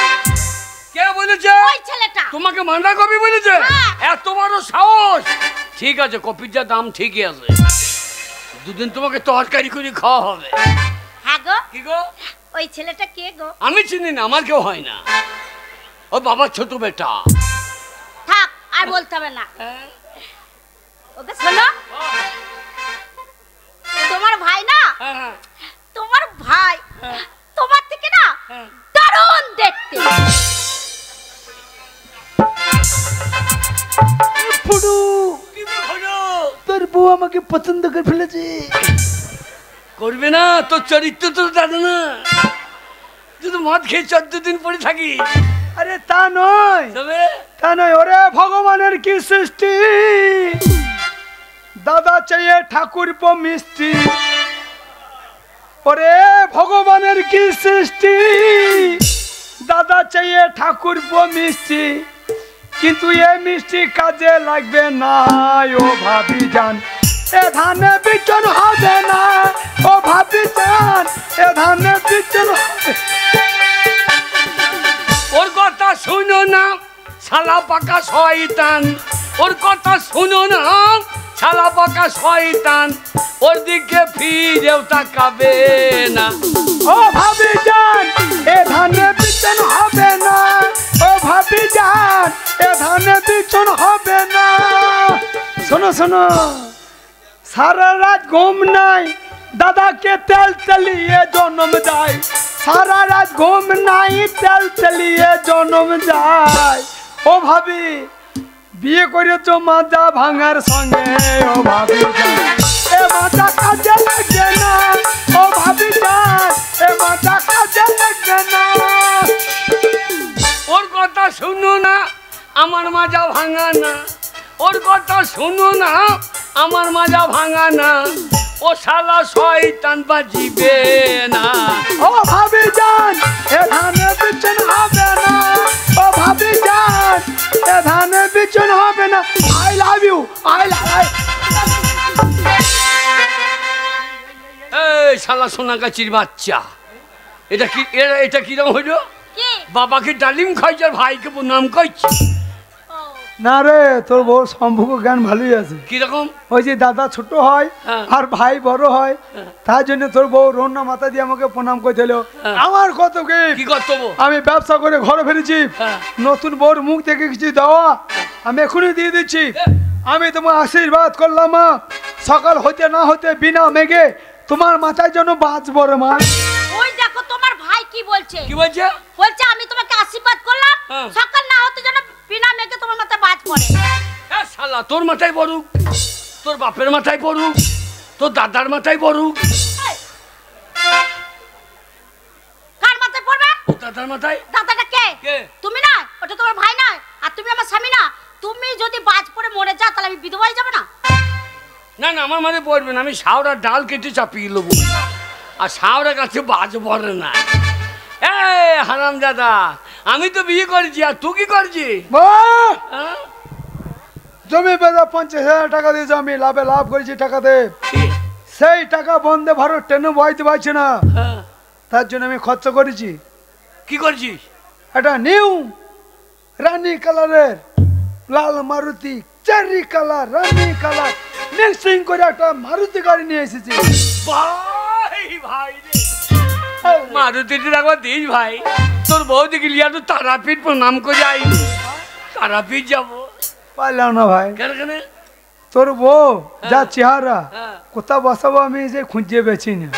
কে বলেছে? ওই ছেলেটা। তোমাকে বাঁধাকপি বলেছে? হ্যাঁ। এত বড় সাহস! ঠিক আছে, কপির যা দাম ঠিকই আছে, দুদিন তোমাকে তরকারি করে খাওয়া হবে। হ্যাঁ গো। কি গো? ওই ছেলেটা কে গো? আমি চিনি না, আমার কেউ হয় না, ও বাবার ছোট বেটা। থাক, আর বলতে হবে না। ওকে শোনো, তোমার ভাই না, হ্যাঁ, তোমার ভাই তোমার থেকে না দারুণ দেখতে। পুডু, কি হলো? তোর বউ আমাকে পছন্দ করে ফেলেছে। করবে না, তোর চরিত্র তো জানো না, তুই তো মদ খেয়ে 14 দিন পরে থাকি। আরে তা নয়, তবে তা নয়, ওরে ভগবানের কি সৃষ্টি, দাদা চাইয়ে ঠাকুর পো মিষ্টি। ওরে ভগবানের কি সৃষ্টি, দাদা চাইয়ে ঠাকুর পো মিষ্টি, কিন্তু এ মিষ্টি কাজে লাগবে না। ও ভাবি যান, এ ধানে বিচন হবে না। ও ভাবি যান, এ ধানে বিচন হবে। ওর কথা শুনো না, শালা পাকা শয়তান, ওর কথা শুনো না, শালা পাকা শয়তান, ওর দিকে ফিরেও তাকাবে না। ও ভাবি যান, এ ধানে বিচন হবে না। ও ভাবি যান, এ ধানে বিচন হবে না। শোনো শোনো, সারা রাত ঘুম নাই, দাদাকে তেল তেলিয়ে জন্ম যায়। সারা রাত ঘুম নাই, তেল তেলিয়ে জন্ম যায়। ও ভাবি, বিয়ে করেছো মাজা ভাঙার সঙ্গে। ও ভাবি যান, এ মাজা কাজে লাগবে না। ও ভাবি যান, এ মাজা কাজে লাগবে না। ওর কথা শুনো না, আমার মাজা ভাঙা না, ওর কথা শুনো না, আমার মাজা ভাঙা না, ও শালা শয়তান বাজিবে না। ও ভাবি যান, এ ধানে বিচন হবে না। ও ভাবি যান, এ ধানে বিচন হবে না। I love you, I love. এই শালা সোনাগাছির বাচ্চা, এটা কি, এটা কিরম হইলো? কি? বাবাকে ডালিম খাইছে আর ভাইকে প্রণাম করছে। ও, না রে, তোর বউ সম্ভব জ্ঞান ভালোই আছে। কিরকম? ওই যে দাদা ছোট হয় হ্যাঁ। আর ভাই বড় হয়, তার জন্য তোর বউ রন্না মাথা দিয়ে আমাকে প্রণাম করতে হলো। হ্যাঁ। আমার কত কি, কি কর্তব্য? আমি ব্যবসা করে ঘরে ফিরেছি, হ্যাঁ। নতুন বউর মুখ থেকে কিছু দেওয়া আমি এখনই দিয়ে দিচ্ছি। আমি তোমার আশীর্বাদ করলাম মা, সকাল হতে না হতে বিনা মেঘে তোমার মাথায় যেন বাজ পড়ে মা। ওই দেখো তোমার ভাই কি বলছে। কি বলছে? বলছে আমি তোমাকে আশীর্বাদ করলাম, হ্যাঁ। সকাল না হতে যেন বিনা মেঘে তোমার মাথায় বাজ পড়ে। এ শালা, তোর মাথায় পড়ুক, তোর বাপের মাথায় পড়ুক, তোর দাদার মাথায় পড়ুক। এই, কার মাথায় পড়বে? তোর দাদার মাথায়। দাদাটা কে? কে? তুমি না, ওটা তোমার ভাই নয়, আর তুমি আমার স্বামী না। তুমি যদি বাজ পড়ে মরে যাও তাহলে আমি বিধবা হয়ে যাবে না? না না, আমার মাথায় পড়বে না, আমি শাওড়ার ডাল কেটে চাপিয়ে নেবো, আর শাওড়া গাছে বাজ পড়ে না। এ হারাম দাদা, আমি তো বিয়ে করেছি, আর তুই কি করছি? মা, হ্যাঁ? জমি বেচা 50,000 টাকা দিয়েছে, আমি লাভে লাভ করেছি টাকাতে। সেই টাকা বন্ধে ভারত ট্রেনে বইতে পারছে না, হ্যাঁ। তার জন্য আমি খরচ করেছি কি করছিস? একটা নিউ রানী কালারের লাল মারুতি, চেরি কালার, রানী কালার মিক্সিং করে একটা মারুতি গাড়ি নিয়ে এসেছি। ভাই ভাই রে, মারুতিটির একবার দিস ভাই, তোর বউ দেখি লিয়া তো তারাপীঠ প্রণাম করে আই, তারাপীঠ যাবো। পারলাম না ভাই, কেন কেন? তোর বউ যা চেহারা, হ্যাঁ। কোথা বসাবো আমি যে খুঁজে বেছি না।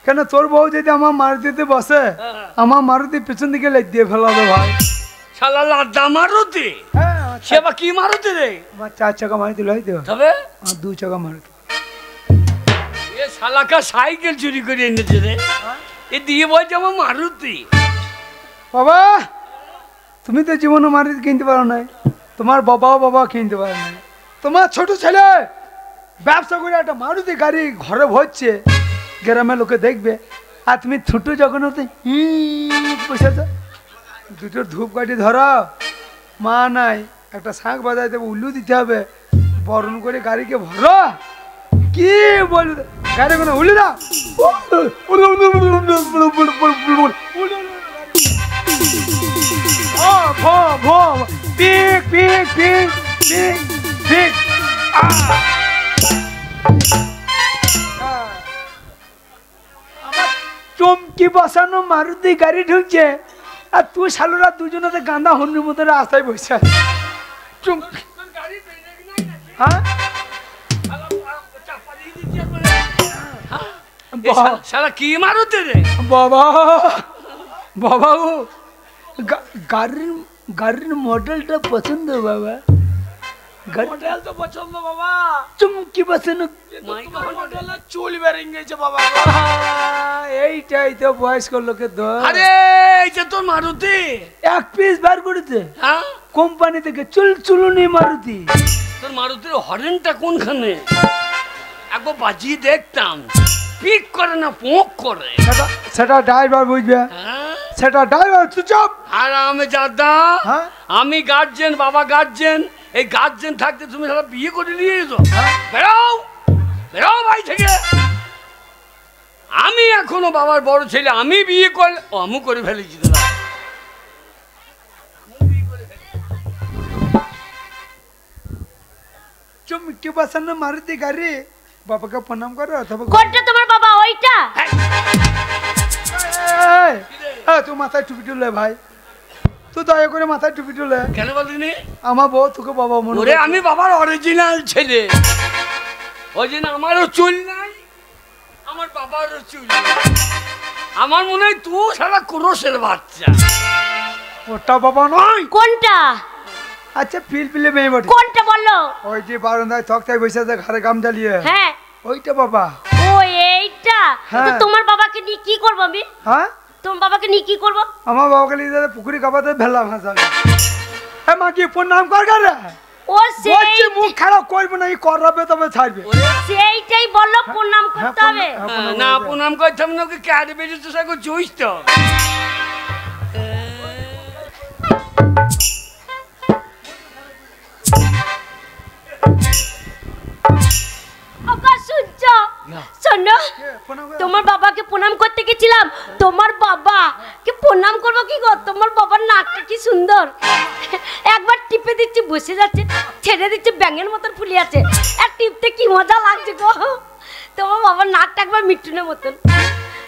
কেন তোর বউ যদি আমার মারুতিতে বসে, হ্যাঁ। আমার মারুতি পিছন দিকে লেগ দিয়ে ফেলাবে ভাই। শালা লাড্ডা মারুতি, হ্যাঁ, সে বা কি মারুতি রে? আমার 4 চাকা মারুতি লই তো, তবে আমার 2 চাকা মারুতি। এ শালাকা সাইকেল চুরি করে এনেছে রে, এ দিয়ে বলছে আমার মারুতি। বাবা, তুমি তো জীবনে মারুতি কিনতে পারো না, তোমার বাবা কিনতে পারে না। তোমার ছোট ছেলে ব্যবসা করে একটা মারুতি গাড়ি ঘরে ভরছে, গ্রামের লোকে দেখবে, আর তুমি ছোটো যখন হতে বসেছ, দুটো ধূপ কাঠি ধরো, মা নাই একটা শাঁখ বাজাইতে হবে, উল্লু দিতে হবে, বরণ করে গাড়িকে ভরো। কি বলবে গাড়ি কোনো উলি না পিক পিক পিক পিক পিক আমার চমকি বসানো মারুতি গাড়ি ঢুকছে আর তুই শালুরা দুজনে গাঁদা হন্যের মতো রাস্তায় বসে আছে চমকি হ্যাঁ শালা কি মারুতে রে বাবা বাবা ও গাড়ির গাড়ির মডেলটা পছন্দ বাবা মডেল তো পছন্দ বাবা চুমকি বসানো মডেল চুল বেরিয়ে গেছে বাবা এইটাই তো বয়স্ক লোকের দোষ আরে এইটা তোর মারুতি এক পিস বার করেছে হ্যাঁ কোম্পানি থেকে চুলচুলুনি মারুতি তোর মারুতির হরেনটা কোনখানে একবার বাজিয়ে দেখতাম পিক করে না পোক করে সেটা ড্রাইভার বুঝবে হ্যাঁ সেটা ড্রাইভার চুপ আর আমি দাদা হ্যাঁ আমি গার্জেন বাবা গার্জেন এই গার্জেন থাকতে তুমি সারা বিয়ে করে নিয়ে এসো বেরোও বেরোও ভাই থেকে আমি এখনো বাবার বড় ছেলে আমি বিয়ে করলে আমি করে ফেলেছি দাদা চুমকি বসানো মারুতি গাড়ি বাবাকে প্রণাম করো অথবা কোনটা তোমার বাবা ওইটা তুই মাথায় টুপি তুলে ভাই তুই দয়া করে মাথায় টুপি তুলে কেন বলিনি আমার বউ তোকে বাবা মনে ওরে আমি বাবার অরিজিনাল ছেলে ওই জন্য আমারও চুল নাই আমার বাবারও চুল নাই আমার মনে হয় তুই সারা ক্রোশের বাচ্চা ওটা বাবা নয় কোনটা আচ্ছা পিলপিলে মেয়ে বটে কোনটা বললো ওই যে বারান্দায় তক্তায় বসে আছে ঘরে গাম জ্বালিয়ে হ্যাঁ ওইটা বাবা ও এইটা হ্যাঁ। তো তোমার বাবাকে নিয়ে কি করবো আমি হ্যাঁ তোমার বাবাকে নিয়ে কি করবো আমার বাবাকে নিয়ে যাবে পুকুরি কাপাতে ভেলা ভাষা হ্যাঁ মা কি প্রণাম কর গারে ও সেই বলছি মুখ খারাপ করবে না এই করাবে তবে ছাড়বে সেইটাই বললো প্রণাম করতে হবে না প্রণাম করতাম না ওকে ক্যারে বেরিয়েছে সে চুইস তো ওগো শুনছো শোনো তোমার বাবাকে প্রণাম করতে গেছিলাম তোমার বাবাকে প্রণাম করবো কি গো তোমার বাবার নাকটা কি সুন্দর একবার টিপে দিচ্ছি বসে যাচ্ছে ছেড়ে দিচ্ছে ব্যাঙের মতন ফুলে আছে আর টিপতে কি মজা লাগছে গো তোমার বাবার নাকটা একবার মিঠুনের মতন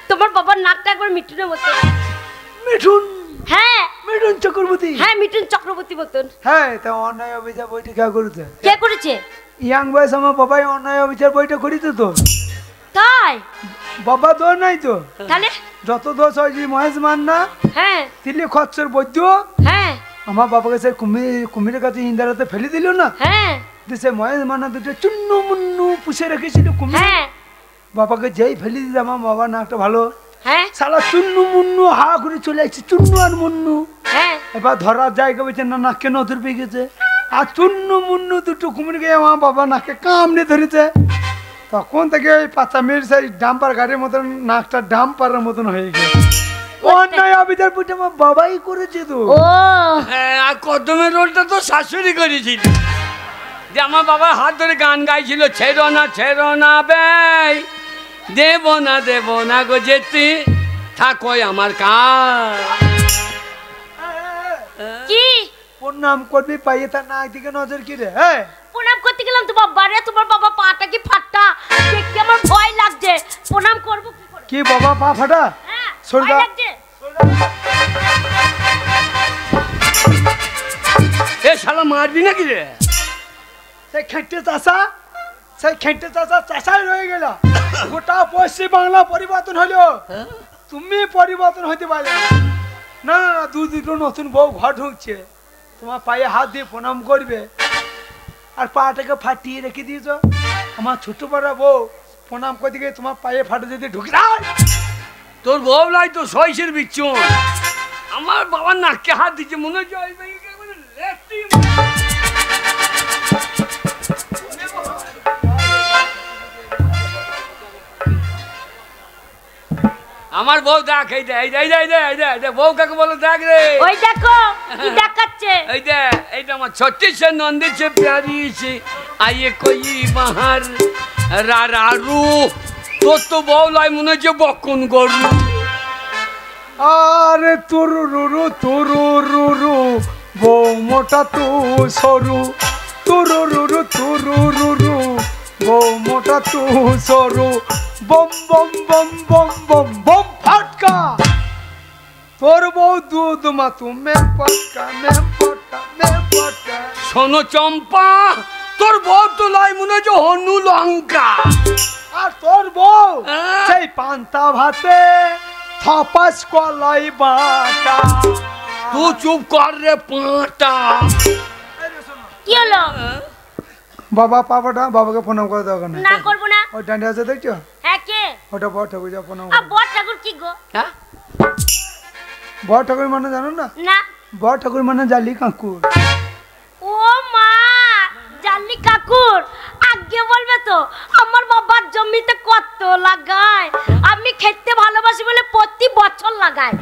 তোমার বাবার নাকটা একবার মিঠুনের মতন মিঠুন হ্যাঁ মিঠুন চক্রবর্তী হ্যাঁ মিঠুন চক্রবর্তী মতন হ্যাঁ তা অন্যায় অবিচার বইটা কে করেছে কে করেছে ইয়াং বয়স আমার বাবাই অন্যায় অবিচার বইটা করেছে তো তাই বাবা দোষ নাই তো তাহলে যত দোষ হয় যে মহেশ মান না হ্যাঁ তিলি খচ্চর বৈদ্য হ্যাঁ আমার বাবাকে সে কুমিরের কাছে ইন্দারাতে ফেলে দিল না হ্যাঁ সে মহেশ মান্না দুটো চুন্নু মুন্নু পুষে রেখেছিল কুমির হ্যাঁ বাবাকে যেই ফেলে দিতে আমার বাবা নাকটা ভালো হ্যাঁ সালা চুন্নু মুন্নু হা করে চলে আসছে চুন্নু আর মুন্নু হ্যাঁ এবার ধরার জায়গা বলছে না নাককে নজর পেয়ে গেছে আর চুন্নু মুন্নু দুটো কুমির গিয়ে আমার বাবা নাকে কামড়ে ধরেছে তখন থেকে ওই পাঁচা মেয়ের সেই ডাম্পার গাড়ির মতন নাকটা ডাম্পারের মতন হয়ে গেছে অন্যায় অবিচার পুটে আমার বাবাই করেছে তো ও হ্যাঁ আর কদমের রোলটা তো শাশুড়ি করেছিল যে আমার বাবার হাত ধরে গান গাইছিল ছেড়ো না ব্যয় দেব না গো যেতে থাকো আমার কাজ কি প্রণাম করবি পাইয়ে তার নাক দিকে নজর কি রে হ্যাঁ প্রণাম করতে গেলাম তো বাবা রে তোমার বাবা পাটা কি ফাটা দেখতে আমার ভয় লাগছে প্রণাম করব কি করে কি বাবা পা ফাটা হ্যাঁ সরে ভয় যা। লাগছে এ শালা মারবি নাকি রে সেই খেটে চাষা চাষাই রয়ে গেল গোটা পশ্চিম বাংলা পরিবর্তন হলো তুমি পরিবর্তন হইতে পারলে না দুটো নতুন বউ ঘর ঢুকছে তোমার পায়ে হাত দিয়ে প্রণাম করবে আর পাটাকে ফাটিয়ে রেখে দিয়েছ আমার ছোট বড় বউ প্রণাম করতে গিয়ে তোমার পায়ে ফাটে যদি ঢুকে তোর বউ লাই তো সইসের বিচ্ছুন আমার বাবার নাককে হাত দিচ্ছে মনে হচ্ছে ওই মেয়েকে একেবারে লেফটি আমার বউ দেখ এই দে বউ কাকে বলো দেখ রে ওই দেখো কি দেখাচ্ছে এই দে এইটা আমার ছোট্টি সে নন্দি সে প্যারি সে আইয়ে কই বাহার রারা রু তোর তো বউ লাই মনে হচ্ছে বক্ষণ গরু। আরে তুরু রুরু বউ মোটা তু সরু তুরু রুরু বউ মোটা তু সরু বম বম বম বম বম বম ফাটকা তোর বউ দুধ মাতু মে পটকা শোনো চম্পা, তোর বউ তো লাই মনে হচ্ছে হনু লঙ্কা। আর তোর বউ হ্যাঁ? সেই পান্তা ভাতে থপাস কলাই বাটা। তুই চুপ কর রে পাঁটা। কি হলো? বাবা পাপাটা বাবাকে প্রণাম করে দাও কেন? না করবো না। ওই ডান্ডি আছে দেখছো? হ্যাঁ কে? ওটা বড় ঠাকুর যা প্রণাম আর করো। বড় ঠাকুর কি গো? হ্যাঁ? বড় ঠাকুর মানে জানো না? না। বড় ঠাকুর মানে জালি কাকুর। ও মা, জানলি কাকুর আগে বলবে তো। আমার বাবার জমিতে কত লাগায়, আমি খেতে ভালোবাসি বলে প্রতি বছর লাগাই।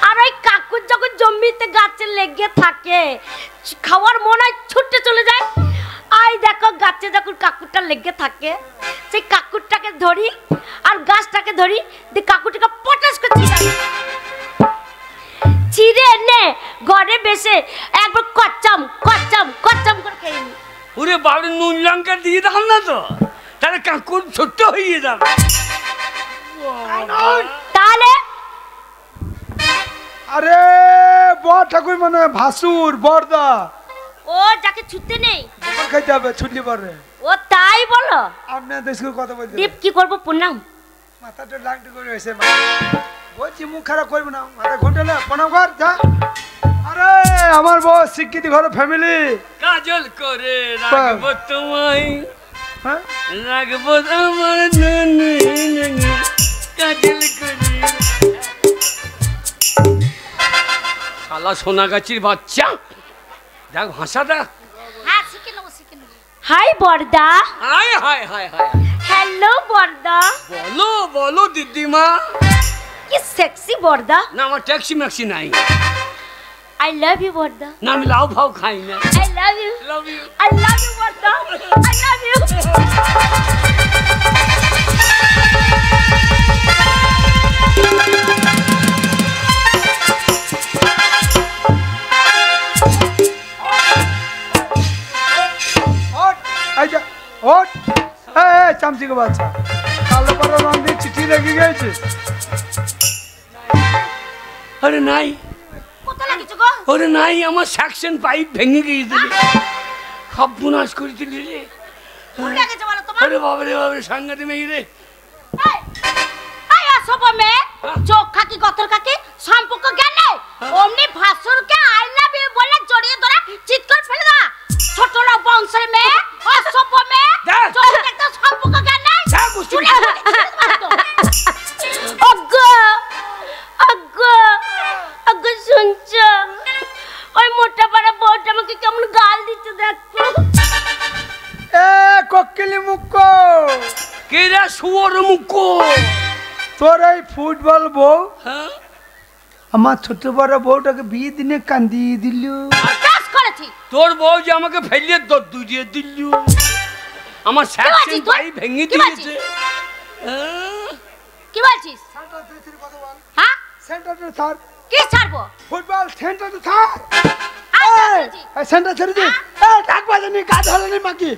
আর ওই কাকুর যখন জমিতে গাছে লেগে থাকে, খাওয়ার মনে হয় ছুটে চলে যায়। আই দেখো গাছে যখন কাকুরটা লেগে থাকে, সেই কাকুরটাকে ধরি আর গাছটাকে ধরি, দিয়ে কাকুরটাকে পটাশ করে ছিঁড়ে এনে ঘরে বেসে একবার কচ্চাম করে খেয়ে নি। ওরে বাবু নুন লঙ্কা দিয়ে দাও না তো, তাহলে কাকুর ছোট্ট হয়ে যাবে। তাহলে আরে বড় ঠাকুর মানে ভাসুর বড়দা। ও যাকে ছুটতে নেই গোবর খাইতে হবে ছুটলি পরে। ও তাই বলো। আপনি দেশের কথা বলতে দীপ কি করবো প্রণাম? মাথাটা লাগতে করে হয়েছে। বলছি মুখ খারাপ করবে না, মাথা ঘুরতে না, প্রণাম কর যা। আরে আমার বউ শিক্ষিত ঘর ফ্যামিলি। কাজল করে রাখবো তোমায়, হ্যাঁ রাখবো আমার কাজল করে। শালা সোনাগাছির বাচ্চা, দেখ ভাষাটা। হ্যাঁ শিখে নেবো। হাই বর্দা। হায় হায় হায় হায়। হ্যালো বর্দা। বলো বলো দিদিমা। কি সেক্সি বর্দা। না আমার ট্যাক্সি ম্যাক্সি নাই। আই লাভ ইউ বর্দা। না আমি লাউ ফাউ খাই না। I love you. Love you. I love you, Varda. I love you. চামচি কে বাচ্চা কালো পাড়া রং দিয়ে চিঠি লেগে গেছে। আরে নাই, কোথা লাগিছো গো? ওরে নাই, আমার সাকশন পাইপ ভেঙে গিয়েছিল, সব বুনাশ করে দিলি রে। কোন লাগিছো বলো তোমার? আরে বাবারে বাবারে সাংঘাতে মেয়ে রে। আই আসব মে চোখ খাকি গতর খাকি সম্পর্ক জ্ঞান নেই। অমনি ভাসুরকে আই লাভ ইউ বলে জড়িয়ে ধরে চিৎকার ফেলে দাও। ছোট লোক বংশের মেয়ে আসব মে চোখ একটা সম্পর্ক জ্ঞান নেই। আগে শুনছ ওই মোটা পাড়া বউটা আমাকে কেমন গাল দিতে দেখো। এ কোকিলি মুক্ক কে রে শুয়োর মুখ? তোর এই ফুটবল বউ হ্যাঁ আমার ছোট বড় বউটাকে বিয়ে দিনে কান্দিয়ে দিল। কাজ করেছি তোর বউ যে আমাকে ফেলিয়ে দুজিয়ে দিল, আমার সাকশন পাইপ ভেঙে দিয়েছে। কি বলছিস? হ্যাঁ সেন্টারটা স্যার কি ছাড়বো? ফুটবল সেন্টারটা স্যার আর সেন্টার ছেড়ে দে। ডাক বাজানি কাজ হলো না মাকি।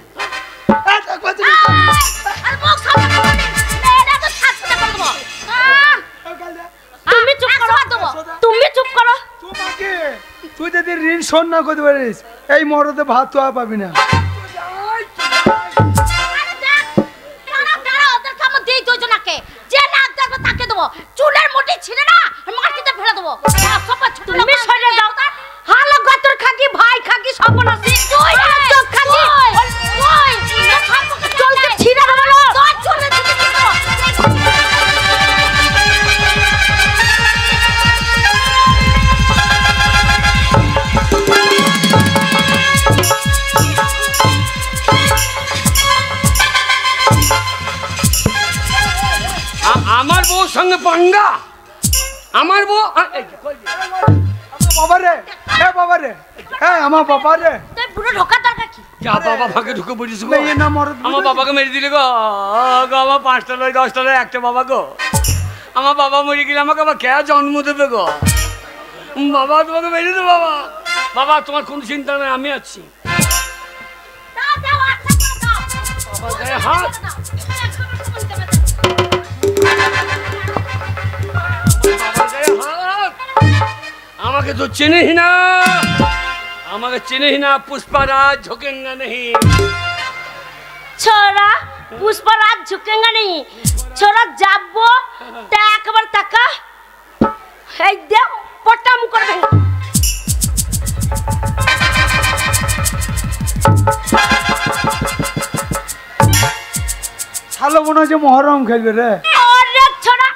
ডাক বাজানি আর মুখ সামনে করবি মেয়েরা তো ছাড়তে করে দেবো। তুমি চুপ করো। তুমি চুপ করো। তুই যদি ঋণ শোধ না করতে পারিস এই মরদে ভাত তো আর পাবি না। আরে দেখ দাঁড়া ওদের কাম দেই দুজনাকে যে না দেখবে তাকে দেবো। চুলের মুঠি ছিঁড়ে না মাটিতে ফেলে দেবো। তুমি সরে যাও। হালো গতর খাকি ভাই খাকি সব না তুই চোখ খাকি ওই চলতে ছিঁড়ে দেবো না তোর চুলে ছিঁড়ে দেবো। আমার বউর সঙ্গে পাঙ্গা। আমার বউ বাবা রে, এ বাবা রে, এ আমার বাবা রে। তুই পুরো ঢোকার দরকার কি? যা বাবা ফাঁকে ঢুকে পড়িস গো। মেয়ে না মরদ আমার বাবাকে মেরে দিলে গো গো, আমার 5টা নয় 10টা নয় একটা বাবা গো। আমার বাবা মরে গেলে আমাকে আবার কে জন্ম দেবে গো? বাবা তোমাকে মেরে দেবো বাবা। বাবা তোমার কোনো চিন্তা নেই, আমি আছি। দাও দাও আচ্ছা করে দাও। বাবা গায়ে হাত। বাবা গায়ে হাত। আমাকে তো চিনিস না, আমাকে চিনিস না। পুষ্পারাজ ঝোঁকেঙ্গা নেই। छोरा पुष्पराज झुकेगा नहीं। छोरा जाबो ता একবার টাকা এই দে পটাম করবে। শালো মনে হচ্ছে মহরম খেলবে রে। আরে छोरा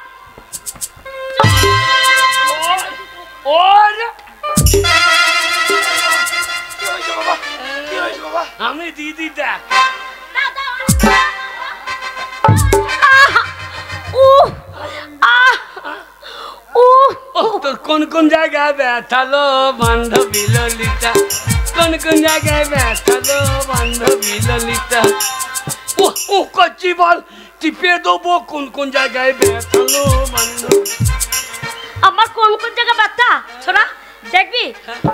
ওর কি হয়েছে বাবা? আমি দিদি দেখ দাও দাও। উ আ উ তোর কোন কোন জায়গায় ব্যথালো বান্ধবী ললিতা? কোন কোন জায়গায় ব্যথালো বান্ধবী ললিতা? ও ও কচ্ছি বল টিপে দেবো কোন কোন জায়গায় ব্যথালো বান্ধবী। আমার কোন কোন জায়গা ব্যথা छोरा দেখবি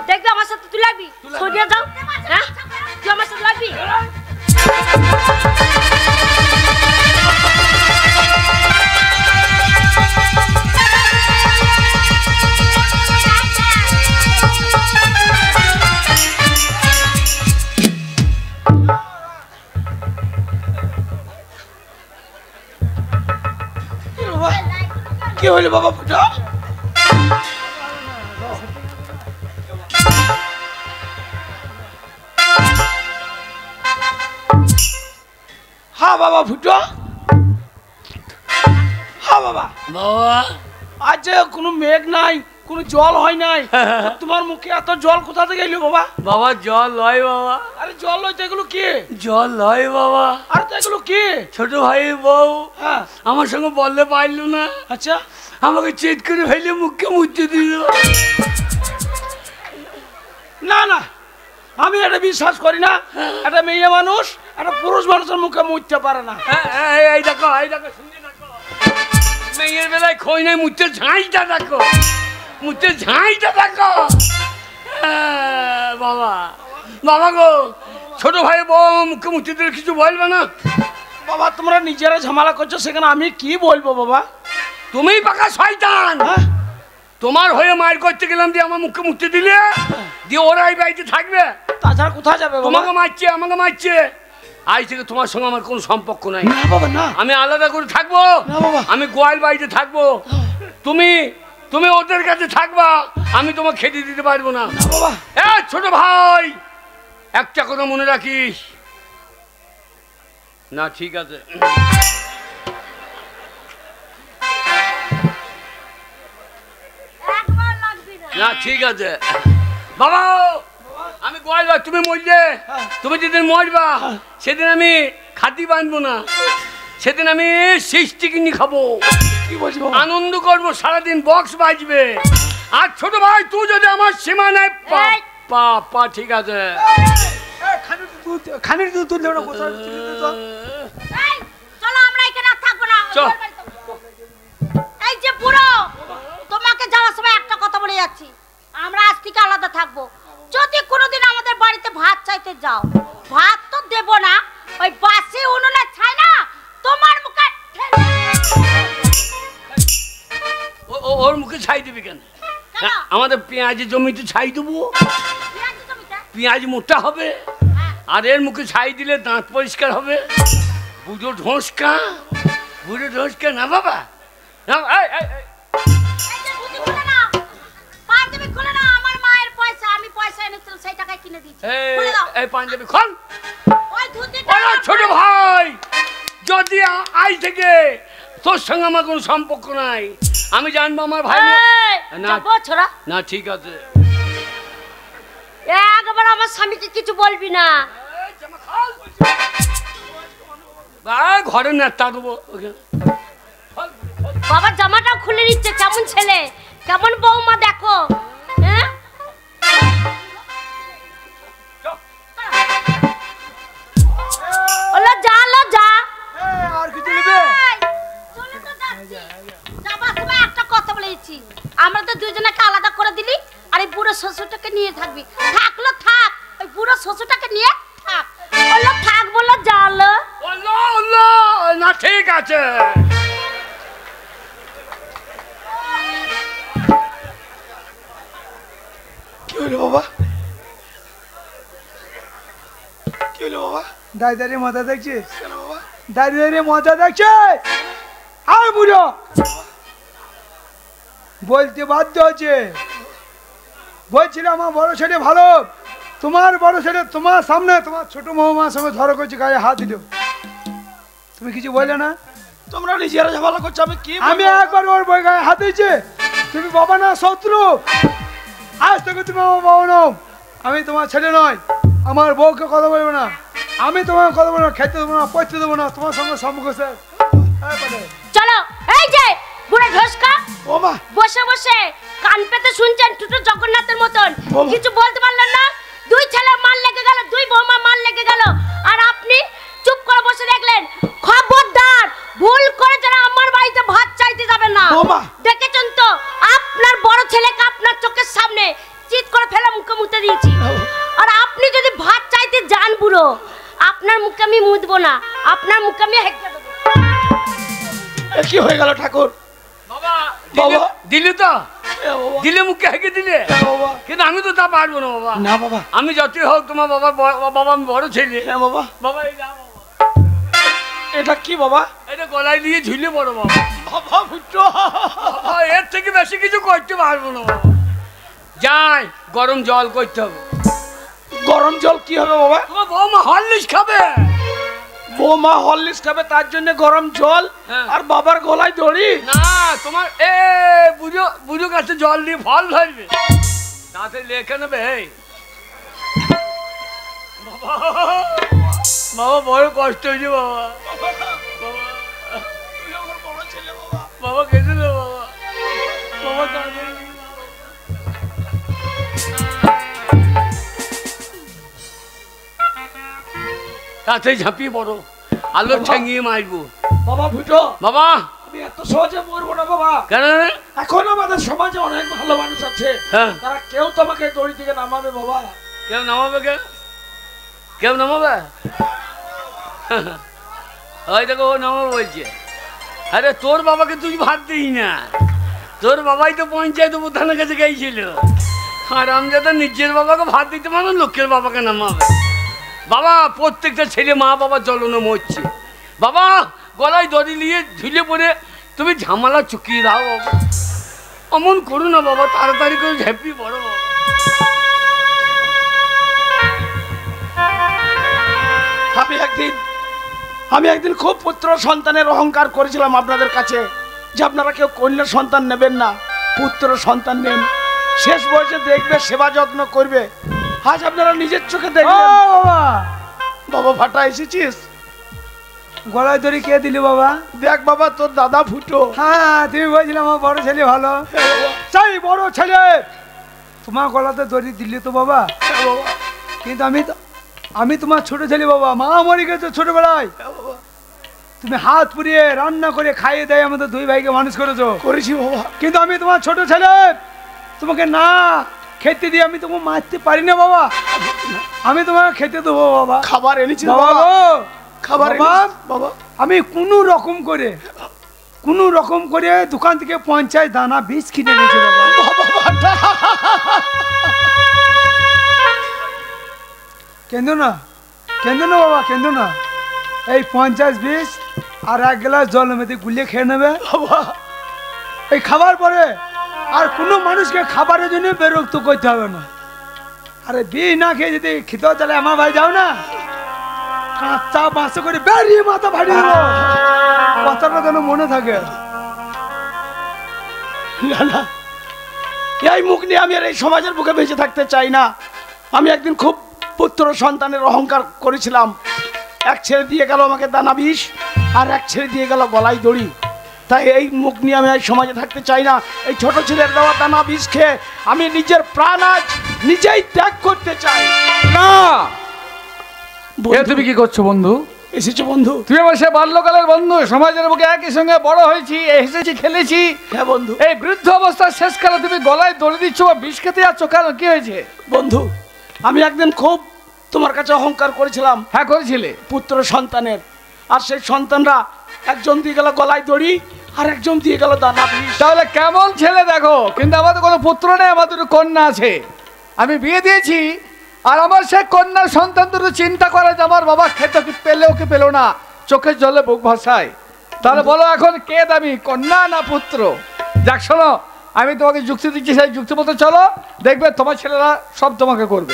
দেখবি আমার সাথে তুই লাগবি সরিয়ে যাও। হ্যাঁ তুই আমার সাথে লাগবি। কি হইলো বাবা ফুটা? হ্যাঁ বাবা ফুটো। হ্যাঁ বাবা। বাবা আজ কোনো মেঘ নাই, কোনো জল হয় নাই, তোমার মুখে এত জল কোথা থেকে এলো বাবা? বাবা জল লয় বাবা, আরে জল লইতে এগুলো কি? জল লয় বাবা। আরে তো এগুলো কি? ছোট ভাই বউ হ্যাঁ আমার সঙ্গে বলতে পারলো না, আচ্ছা আমাকে চেট করে ফেলে মুখকে মুছে দিল। না না আমি এটা বিশ্বাস করি না। একটা মেয়ে মানুষ একটা পুরুষ মানুষের মুখে মুছতে পারে না। এই দেখো এই দেখো শুনে দেখো, মেয়ের বেলায় খই নাই, মুখের ঝাঁইটা দেখো, মুখের ঝাঁইটা দেখো। বাবা বাবা গো, ছোট ভাই বউ মুখে মুছে দিলে কিছু বলবে না? বাবা তোমরা নিজেরা ঝামেলা করছো, সেখানে আমি কি বলবো বাবা? তুমিই পাকা শয়তান। হ্যাঁ? তোমার হয়ে মার করতে গেলাম দিয়ে আমার মুখে মুছতে দিলে, দিয়ে ওরাই বাড়িতে থাকবে? তাছাড়া কোথায় যাবে বাবা? তোমাকে মারছে আমাকে মারছে, আজ থেকে তোমার সঙ্গে আমার কোনো সম্পর্ক নাই। না বাবা না। আমি আলাদা করে থাকবো, না বাবা। আমি গোয়াল বাড়িতে থাকবো, তুমি তুমি ওদের কাছে থাকবা, আমি তোমাকে খেতে দিতে পারবো না। না বাবা। এ ছোট ভাই, একটা কথা মনে রাখিস। না ঠিক আছে, একবার লাগবি না। না ঠিক আছে বাবা, আমি গোয়াল বাড়ি, তুমি মরলে, তুমি যেদিন মরবা সেদিন আমি খাতি বাঁধবো না, সেদিন আমি সৃষ্টি কিনে খাবো, কি বলছি বাবা? আনন্দ করবো, সারাদিন বক্স বাজবে। আর ছোট ভাই তুই যদি আমার সীমানায় পা এই! পা পা ঠিক আছে। খানির দুধ তুললে ওরা কোথায় চলে যেত? এই চলো আমরা এখানে আর থাকবো না। চল। ওদের বাড়িতে যাবো। এই যে বুড়ো, তোমাকে যাওয়ার সময় একটা কথা বলে যাচ্ছি, আমরা আজ থেকে আলাদা থাকবো। যদি কোনোদিন আমাদের বাড়িতে ভাত চাইতে যাও, ভাত তো দেব না, ওই বাসি উনুনে ছাই না তোমার মুখে ঠেলে। ওর মুখে ছাই দিবি কেন? কেন? আমাদের পেঁয়াজের জমিতে ছাই দেবো, পেঁয়াজি জমিতে? পেঁয়াজ মোটা হবে, হ্যাঁ। আর এর মুখে ছাই দিলে দাঁত পরিষ্কার হবে। বুড়ো ঢোসকা, বুড়ো ঢোসকা না বাবা না। এই, এই, এই। এই যে ধুতি খুলে নাও, পাঞ্জাবি খুলে নাও, আমার মায়ের পয়সা, আমি পয়সা এনেছিলাম সেই টাকায় কিনে দিয়েছি। খুলে দাও এই পাঞ্জাবি খোল। ওই ধুতিটা। ওরা ছোট ভাই, যদি আজ থেকে তোর সঙ্গে আমার কোনো সম্পর্ক নাই, আমি জানবো আমার ভাই এই, না। যাবো ছোড়া। না ঠিক আছে, একবার আমার স্বামীকে কিছু বলবি না। ঘরে নেতা দেবো ওকে। বাবা জামাটাও খুলে নিচ্ছে, কেমন ছেলে, কেমন বৌমা দেখো। হ্যাঁ শ্বশুরটাকে নিয়ে থাকবি, থাকলো থাক, ওই বুড়ো শ্বশুরটাকে নিয়ে থাক, বললো থাক, বললো জালো। না ঠিক আছে, কি হলো বাবা? কি হলো বাবা? দাঁড়িয়ে মজা দেখছিস? কেন বাবা? দাঁড়িয়ে মজা দেখছিস? আর বুড়ো বলতে বাধ্য হচ্ছে, বলছিল আমার বড় ছেলে ভালো, তোমার বড় ছেলে তোমার সামনে তোমার ছোট মৌমার সঙ্গে ধরো করছে, গায়ে হাত দিল, তুমি কিছু বললে না? তোমরা নিজেরা ঝামেলা করছো, আমি কি আমি একবার ওর বই গায়ে হাত দিয়েছি, তুমি বাবা না শত্রু, আজ থেকে তুমি আমার বাবা নাও, আমি তোমার ছেলে নয়, আমার বউকে কথা বলবো না, আমি তোমার কথা বলবো না, খেতে দেবো না, পড়তে দেবো না, তোমার সঙ্গে সম্মুখ স্যার। চলো, এই যে বুড়ো ঢোসকা ও মা, বসে বসে কান পেতে শুনছেন টুটু জগন্নাথের মতন, বাবা। কিছু বলতে পারলেন না? দুই ছেলে মাল লেগে গেল, দুই বৌমা মাল লেগে গেল, আর আপনি চুপ করে বসে দেখলেন। খবরদার, ভুল করে যারা আমার বাড়িতে ভাত চাইতে যাবেন না। বাবা। দেখেছেন তো আপনার বড় ছেলেকে আপনার চোখের সামনে চিৎ করে ফেলে মুখে মুতে দিয়েছি, আর আপনি যদি ভাত চাইতে যান বুড়ো, আপনার মুখে আমি মুতবো না, আপনার মুখে আমি হেঁকে দেবো। এ কি হয়ে গেল ঠাকুর? বাবা বাবা। দিলি তো, এ বাবা, দিলে মুখে হেঁকে দিলে, এ বাবা, কিন্তু আমি তো তা পারবো না বাবা। না বাবা, আমি যতই হোক তোমার বাবা, বাবা আমি বড় ছেলে। হ্যাঁ বাবা, বাবা এই না বাবা, এটা কি বাবা? এটা গলায় দিয়ে ঝুলে বড় বাবা। বাবা ফুটো, এর থেকে বেশি কিছু করতে পারবো না বাবা। যাই, গরম জল করতে হবে। গরম জল কি হবে বাবা? তোমার বৌমা হরলিক্স খাবে। বৌমা হরলিক্স খাবে, তার জন্য গরম জল, হ্যাঁ। আর বাবার গলায় দড়ি? না, তোমার বুঝো বুঝো গাছে জল দিয়ে ফল ধরবে, তাতে লেখে নেবে। এই বাবা, বাবা বড় কষ্ট হয়েছে বাবা। বাবা, তুই আমার বড় ছেলে বাবা। বাবা কেঁদে দে বাবা, বাবা কাঁদে। তাতে ঝাঁপিয়ে পড়ো, আলো ঠেঙিয়ে মারবো। বাবা ফুটো, বাবা আমি এত সহজে মরবো না বাবা। কেন? এখন আমাদের সমাজে অনেক ভালো মানুষ আছে, হ্যাঁ, তারা কেউ তোমাকে দড়ি থেকে নামাবে বাবা। কেউ নামাবে? কেউ নামাবে? ওই দেখো ও নামাবে বলছে। আরে তোর বাবাকে তুই ভাত দিই না, তোর বাবাই তো পঞ্চায়েত প্রধানের কাছে গেছিল, আর আমি যাতে নিজের বাবাকে ভাত দিতে পারো, লোকের বাবাকে নামাবে। বাবা প্রত্যেকটা ছেলে মা বাবা জ্বলনে মরছে, বাবা গলায় দড়ি নিয়ে ঝুলে পড়ে তুমি ঝামেলা চুকিয়ে দাও বাবা, অমন করো না বাবা, তাড়াতাড়ি করে ঝেপি বড় বাবা। আমি একদিন খুব পুত্র সন্তানের অহংকার করেছিলাম আপনাদের কাছে, যে আপনারা কেউ কন্যা সন্তান নেবেন না, পুত্র সন্তান নেন, শেষ বয়সে দেখবে, সেবা যত্ন করবে। আজ আপনারা নিজের চোখে দেখবেন। বাবা, বাবা ফাটা এসেছিস? গলায় দড়ি কে দিলি বাবা? দেখ বাবা, তোর দাদা ফুটো। হ্যাঁ, তুমি বলছিলে আমার বড় ছেলে ভালো, সেই বড় ছেলে তোমার গলাতে দড়ি দিলি তো বাবা, কিন্তু আমি তোমার ছোট ছেলে বাবা, মা মরে গেছে ছোটবেলায়, তুমি হাত পুড়িয়ে রান্না করে খাইয়ে দেয় আমাদের দুই ভাইকে মানুষ করেছো। করেছি বাবা, কিন্তু আমি তোমার ছোট ছেলে, তোমাকে না খেতে দিয়ে আমি তোমাকে মারতে পারি না বাবা, আমি তোমাকে খেতে দেবো বাবা। খাবার এনেছি বাবা বাবা, গো, খাবার বাবা, এনেছি বাবা। আমি কোনো রকম করে দোকান থেকে 50 দানা বীজ কিনে এনেছি বাবা। কেন্দ্র না বাবা, কেন্দ্র না, এই 50 বীজ আর 1 গ্লাস জল মেতে গুলিয়ে খেয়ে নেবে বাবা, এই খাবার পরে আর কোনো মানুষকে খাবারের জন্য বিরক্ত করতে হবে না। আরে বীজ না খেয়ে যদি খেতে তাহলে আমার ভাই যাও না, কাঁচা বাঁশ করে বেরিয়ে মাথা ফাটিয়ে দেবো, কথাটা যেন মনে থাকে। না না, এই মুখ নিয়ে আমি আর এই সমাজের বুকে বেঁচে থাকতে চাই না। আমি একদিন খুব পুত্র সন্তানের অহংকার করেছিলাম, এক ছেলে দিয়ে গেল আমাকে দানা বিষ, আর এক ছেলে দিয়ে গেল গলায় দড়ি। তাই এই মুখ নিয়ে আমি এই সমাজে থাকতে চাই না। এই ছোট ছেলের দেওয়া দানা বিষ খেয়ে আমি নিজের প্রাণ আজ নিজেই ত্যাগ করতে চাই। না, এ তুমি কি করছো বন্ধু? এসেছো বন্ধু? তুই আমার সে বাল্যকালের বন্ধু, সমাজের বুকে একই সঙ্গে বড় হয়েছি, এসেছি, খেলেছি। হ্যাঁ বন্ধু। এই বৃদ্ধ অবস্থার শেষকালে তুমি গলায় দড়ি দিচ্ছ বা বিষ খেতে যাচ্ছ কেন? কি হয়েছে? বন্ধু, আমি একদিন খুব তোমার কাছে অহংকার করেছিলাম। হ্যাঁ করেছিলে। পুত্র সন্তানের, আর সেই সন্তানরা একজন দিয়ে গেল গলায় দড়ি, আর একজন দিয়ে গেল দানা বিষ। তাহলে কেমন ছেলে দেখো। কিন্তু আমাদের কোনো পুত্র নেই, আমার দুটো কন্যা আছে। আমি বিয়ে দিয়েছি, আর আমার সেই কন্যার সন্তান দুটো চিন্তা করে যে আমার বাবা খেতে কি পেলেও কি পেলো না, চোখের জলে বুক ভাসায়। তাহলে বলো এখন কে দামি, কন্যা না পুত্র? যাক শোনো, আমি তোমাকে যুক্তি দিচ্ছি, সেই যুক্তি মতো চলো, দেখবে তোমার ছেলেরা সব তোমাকে করবে।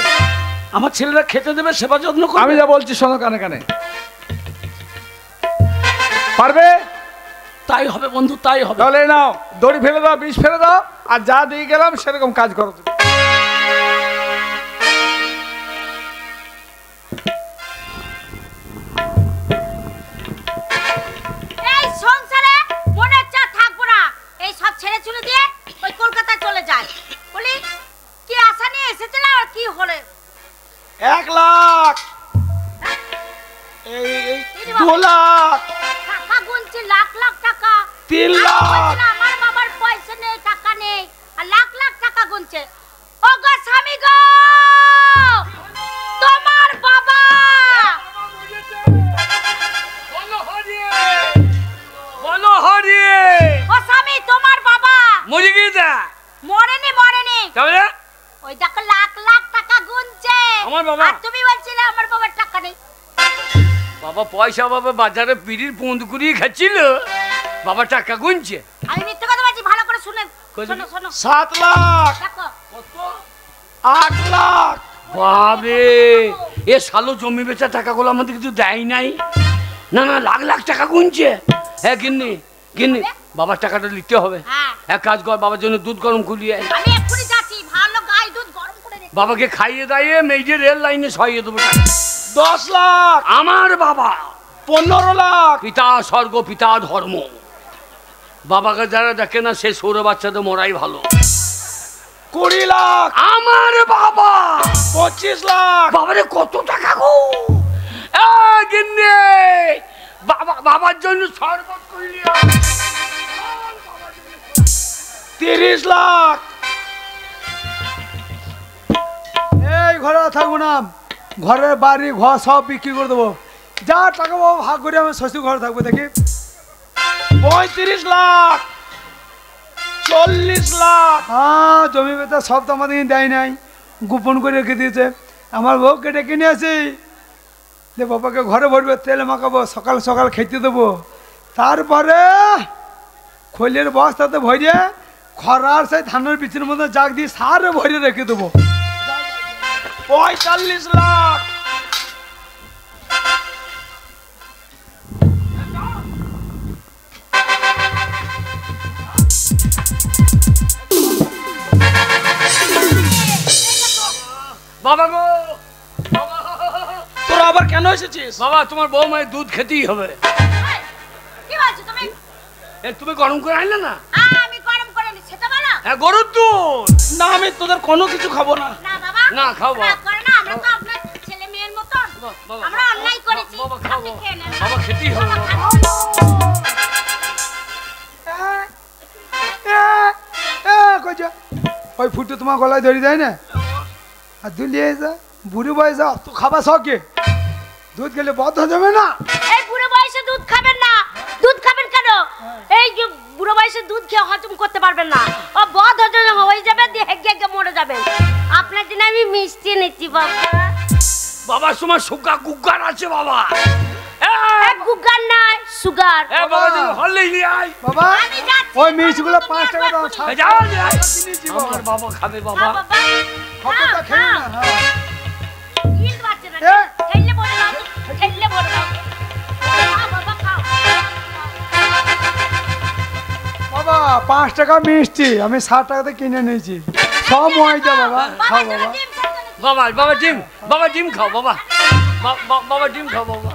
আমার ছেলেরা খেতে দেবে, সেবা যত্ন করবে। আমি যা বলছি শোনো কানে কানে। পারবে? তাই হবে বন্ধু, তাই হবে। তাহলে নাও, দড়ি ফেলে দাও, বিষ ফেলে দাও, আর যা দিয়ে গেলাম সেরকম কাজ করো তুমি। এই সংসারে মনে হচ্ছে আর থাকবো না। এই সব ছেড়ে ছুড়ে দিয়ে ওই কলকাতায় চলে যায়। বলি কি আশা নিয়ে এসেছিল আর কি হলো? 1 লাখ, এই 2 লাখ, টাকা গুনছি, লাখ লাখ টাকা। 3 আমি লাখ। বলছিলাম, আমার বাবার পয়সা নেই, টাকা নেই, আর লাখ লাখ টাকা গুনছে। ও গো স্বামী গো, তোমার বাবা বলো হরিয়ে ও স্বামী, তোমার বাবা মরে গিয়েছে। মরেনি মরেনি, তাহলে ওই দেখো লাখ লাখ টাকা গুনছে। আমার বাবা? আর তুমি বলছিলে আমার বাবার টাকা নেই। বাবা পয়সা বাবা বাজারে পিড়ির পুঁদ কুড়িয়ে খাচ্ছিল, বাবা টাকা গুনছে। আমি মিথ্যে কথা বলছি, ভালো করে শুনে শোনো শোনো। 7 লাখ, দেখো 8 লাখ। বাবে, এ শালো জমি বেচা টাকাগুলো আমাদের কিছু দেয় নাই। না না, লাখ লাখ টাকা গুনছে। হ্যাঁ গিন্নি, গিন্নি, বাবার টাকাটা নিতে হবে। হ্যাঁ। এক কাজ কর, বাবার জন্য দুধ গরম করিয়ে আয়। আমি এক্ষুনি যাচ্ছি, ভালো গায়ে দুধ গরম করে রেখে। বাবাকে খাইয়ে দাইয়ে মেজে রেল লাইনে সরিয়ে দেবো টাকা। 10 লাখ, আমার বাবা 15 লাখ। পিতা স্বর্গ, পিতা ধর্ম। বাবাকে যারা দেখে না সে সৌর বাচ্চাদের মরাই ভালো। 20 লাখ, আমার বাবা 25 লাখ। বাবারে কত টাকা গো! গিন্নি, বাবা বাবার জন্য শরবত করলি। 30 লাখ। এই ঘরে থাকবো না, ঘরের বাড়ি ঘর সব বিক্রি করে দেবো। যা টাকা পাবো ভাগ করে আমি শ্বশুর ঘরে থাকবো। দেখি 35 লাখ, 40 লাখ। হ্যাঁ, জমি বেচা সব তো আমাদের দেয় নাই, গোপন করে রেখে দিয়েছে। আমার বউকে ডেকে নিয়ে আসি, যে বাবাকে ঘরে ভরবে, তেল মাখাবো, সকাল সকাল খেতে দেবো। তারপরে খৈলের বস্তাতে ভরিয়ে খরার সেই ধানের বিচির মধ্যে জাগ দিয়ে সারে ভরিয়ে রেখে দেবো। 45 লাখ। বাবা গো, তোরা আবার কেন এসেছিস? বাবা তোমার বউ মায়ের দুধ খেতেই হবে। কি বলছো তুমি? তুমি গরম করে আনলে না? আমি গরম করে নি, সেটা বলো। হ্যাঁ, গরুর দুধ। না, আমি তোদের কোনো কিছু খাবো না। না বাবা, না, খাও বাবা। রাগ করে না, আমরা তো আপনার ছেলে মেয়ের মতন। বাবা, আমরা অন্যায় করেছি, বাবা খাও, আপনি খেয়ে নেন। বাবা খেতেই হবে বাবা। ওই ফুটো তোমার গলায় ধরে দেয় না, আর দুধ নিয়ে যা, বুড়ি বয়সে অত খাবার শখে দুধ খেলে বদ্ধ হয়ে যাবে না। এই বুড়ো বয়সে দুধ খাবেন না। দুধ খাবেন কেন? এই যে বুড়ো বয়সে দুধ খেয়ে হজম করতে পারবেন না, ও বদ হজম হয়ে যাবে, দিয়ে হেগে হেগে মরে যাবেন। আপনার জন্য আমি মিষ্টি নিচ্ছি বাবা। বাবার সময় সুগা গুগার আছে বাবা। গুগার নাই, সুগার। বাবা হলে আয় বাবা, আমি যাচ্ছি। ওই মিষ্টিগুলো 5 টাকা দাও। যাও, যাও। কিনেছি বাবা। আমার বাবা খাবে খা বাবা। বাবা। খবরটা খেয়ে না। হ্যাঁ। ইট বাচ্চা না, এ। খেলে বলে দাও, খেলে বলে দাও। খা বাবা, খাও। বাবা 5 টাকা মিষ্টি আমি 60 টাকাতে কিনে নিয়েছি, সব ময়দা বাবা। খাও বাবা, বাবা। ডিম খেতে নাকি? বাবা বাবা ডিম, বাবা ডিম খাও বাবা। বাবা ডিম খাও বাবা।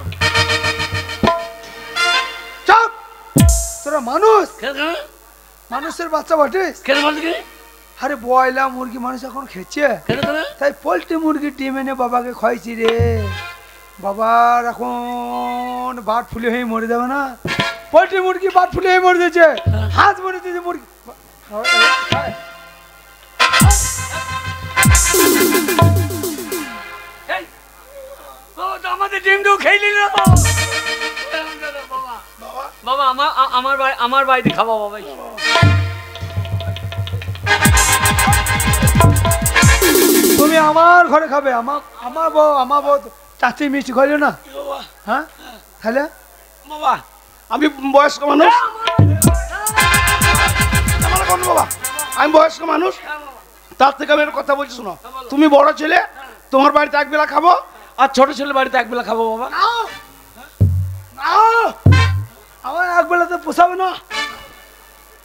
চুপ! তোরা মানুষ, কেন মানুষের বাচ্চা বটিস? কেন বলতে কি? আরে বয়লা মুরগি মানুষ এখন খেছে, কেন কেন? তাই পোল্ট্রি মুরগি ডিম এনে বাবাকে খাইছি রে। বাবার এখন এমন বাট ফুলে হয়ে মরে যাবে না, পোল্ট্রি মুরগি বাট ফুলে হয়ে মরে যাচ্ছে, হাত মরে যাচ্ছে মুরগি। আমাদের ডিমটাও খেয়ে নিল। বাবা আমার বাড়িতে খাবো বাবা। তুমি আমার ঘরে খাবে? আমার বউ চাচি মিষ্টি খাইলো না? হ্যাঁ তাহলে বাবা আমি বয়স্ক মানুষ, বাবা আমি বয়স্ক মানুষ, তার থেকে আমি একটা কথা বলছি শোনো। তুমি বড় ছেলে, তোমার বাড়িতে এক বেলা খাবো, আর ছোট ছেলে বাড়িতে এক বেলা খাবো। বাবা আমার এক বেলা তো পোষাবে না।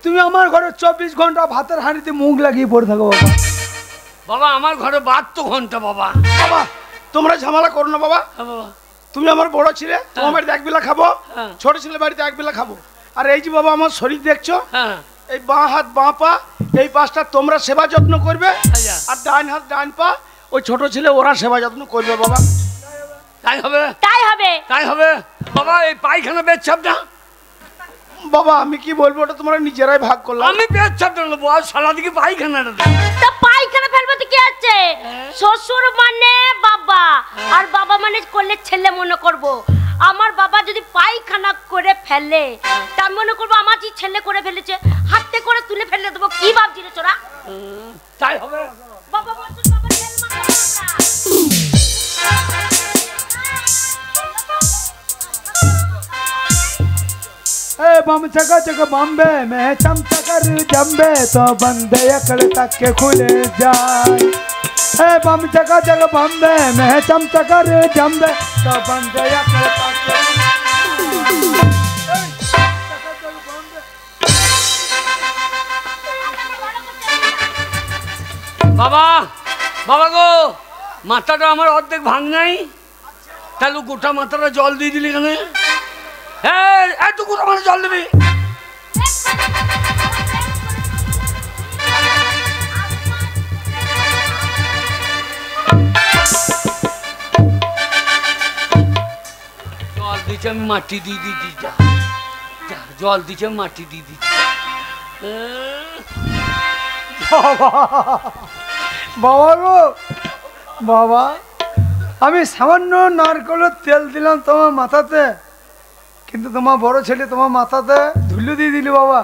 তুমি আমার ঘরে 24 ঘন্টা ভাতের হাঁড়িতে মুখ লাগিয়ে পড়ে থাকো। বাবা বাবা আমার ঘরে 72 ঘন্টা। বাবা বাবা তোমরা ঝামেলা করো না বাবা। বাবা তুমি আমার বড় ছেলে, তোমার বাড়িতে এক বেলা খাবো, ছোট ছেলে বাড়িতে এক বেলা খাবো। আর এই যে বাবা আমার শরীর দেখছো, এই বাঁ হাত বাঁ পা এই পাশটা তোমরা সেবা যত্ন করবে, আর ডান হাত ডান পা ওই ছোট ছেলে ওরা সেবা যত্ন করবে। বাবা তাই হবে, তাই হবে, তাই হবে। বাবা এই পায়খানা পেচ্ছাপটা বাবা আমি কি বলবো, ওটা তোমরা নিজেরাই ভাগ করলাম। আমি পেচ্ছাপটা নেবো, আর সারা দিকে পায়খানাটা। তা পায়খানা ফেলবো তো কি আছে? শ্বশুর মানে বাবা, আর বাবা মানে করলে ছেলে মনে করব। আমার বাবা যদি পায়খানা করে ফেলে, তা মনে করবো আমার যে ছেলে করে ফেলেছে, হাতে করে তুলে ফেলে দেবো। কি ভাবছি রে তোরা? তাই হবে। বাবা বলছিস বাবা তেল মাখা बम चका चक बॉम्बे में चमचा कर जम्बे तो बंदे अकड़ तक के खुले जाए। बम चका चक बॉम्बे में चमचा कर जम्बे तो बंदे अकड़ तक के বাবা বাবা গো, মাথাটা আমার অর্ধেক ভাঙ নাই, তাহলে গোটা মাথাটা জল দিয়ে দিলি কেন? হ্যাঁ এত গোটা মাথা জল দিবি? জল দিচ্ছে আমি মাটি দিয়ে দিচ্ছি, জল দিচ্ছে আমি মাটি দিয়ে দিচ্ছি। বাবা গো বাবা, আমি সামান্য নারকেলের তেল দিলাম তোমার মাথাতে, কিন্তু তোমার বড় ছেলে তোমার মাথাতে ধুলো দিয়ে দিলি। বাবা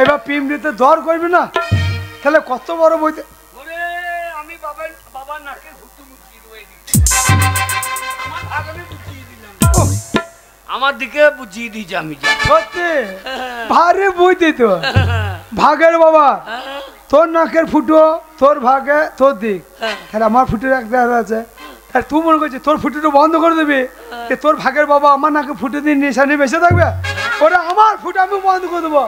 এবার পিমড়িতে দর করবি না, তাহলে কত বড় বইতে। আমি বাবার নাকে ঘুরতে মুচিয়ে দেবো, আমার ভাগ আমি বুঝিয়ে দিলাম, আমার দিকে বুঝিয়ে দিয়েছি আমি। সত্যি ভারে বইতে তো ভাগের বাবা, তোর নাকের ফুটো তোর ভাগে তোর দিক, তাহলে আমার ফুটোর একটা আছে, তাহলে তুই মনে করছিস তোর ফুটোটা বন্ধ করে দেবে, তোর ভাগের বাবা আমার নাকে ফুটো দিয়ে নিশানি বেঁচে থাকবে, ওটা আমার ফুটো আমি বন্ধ করে দেবো।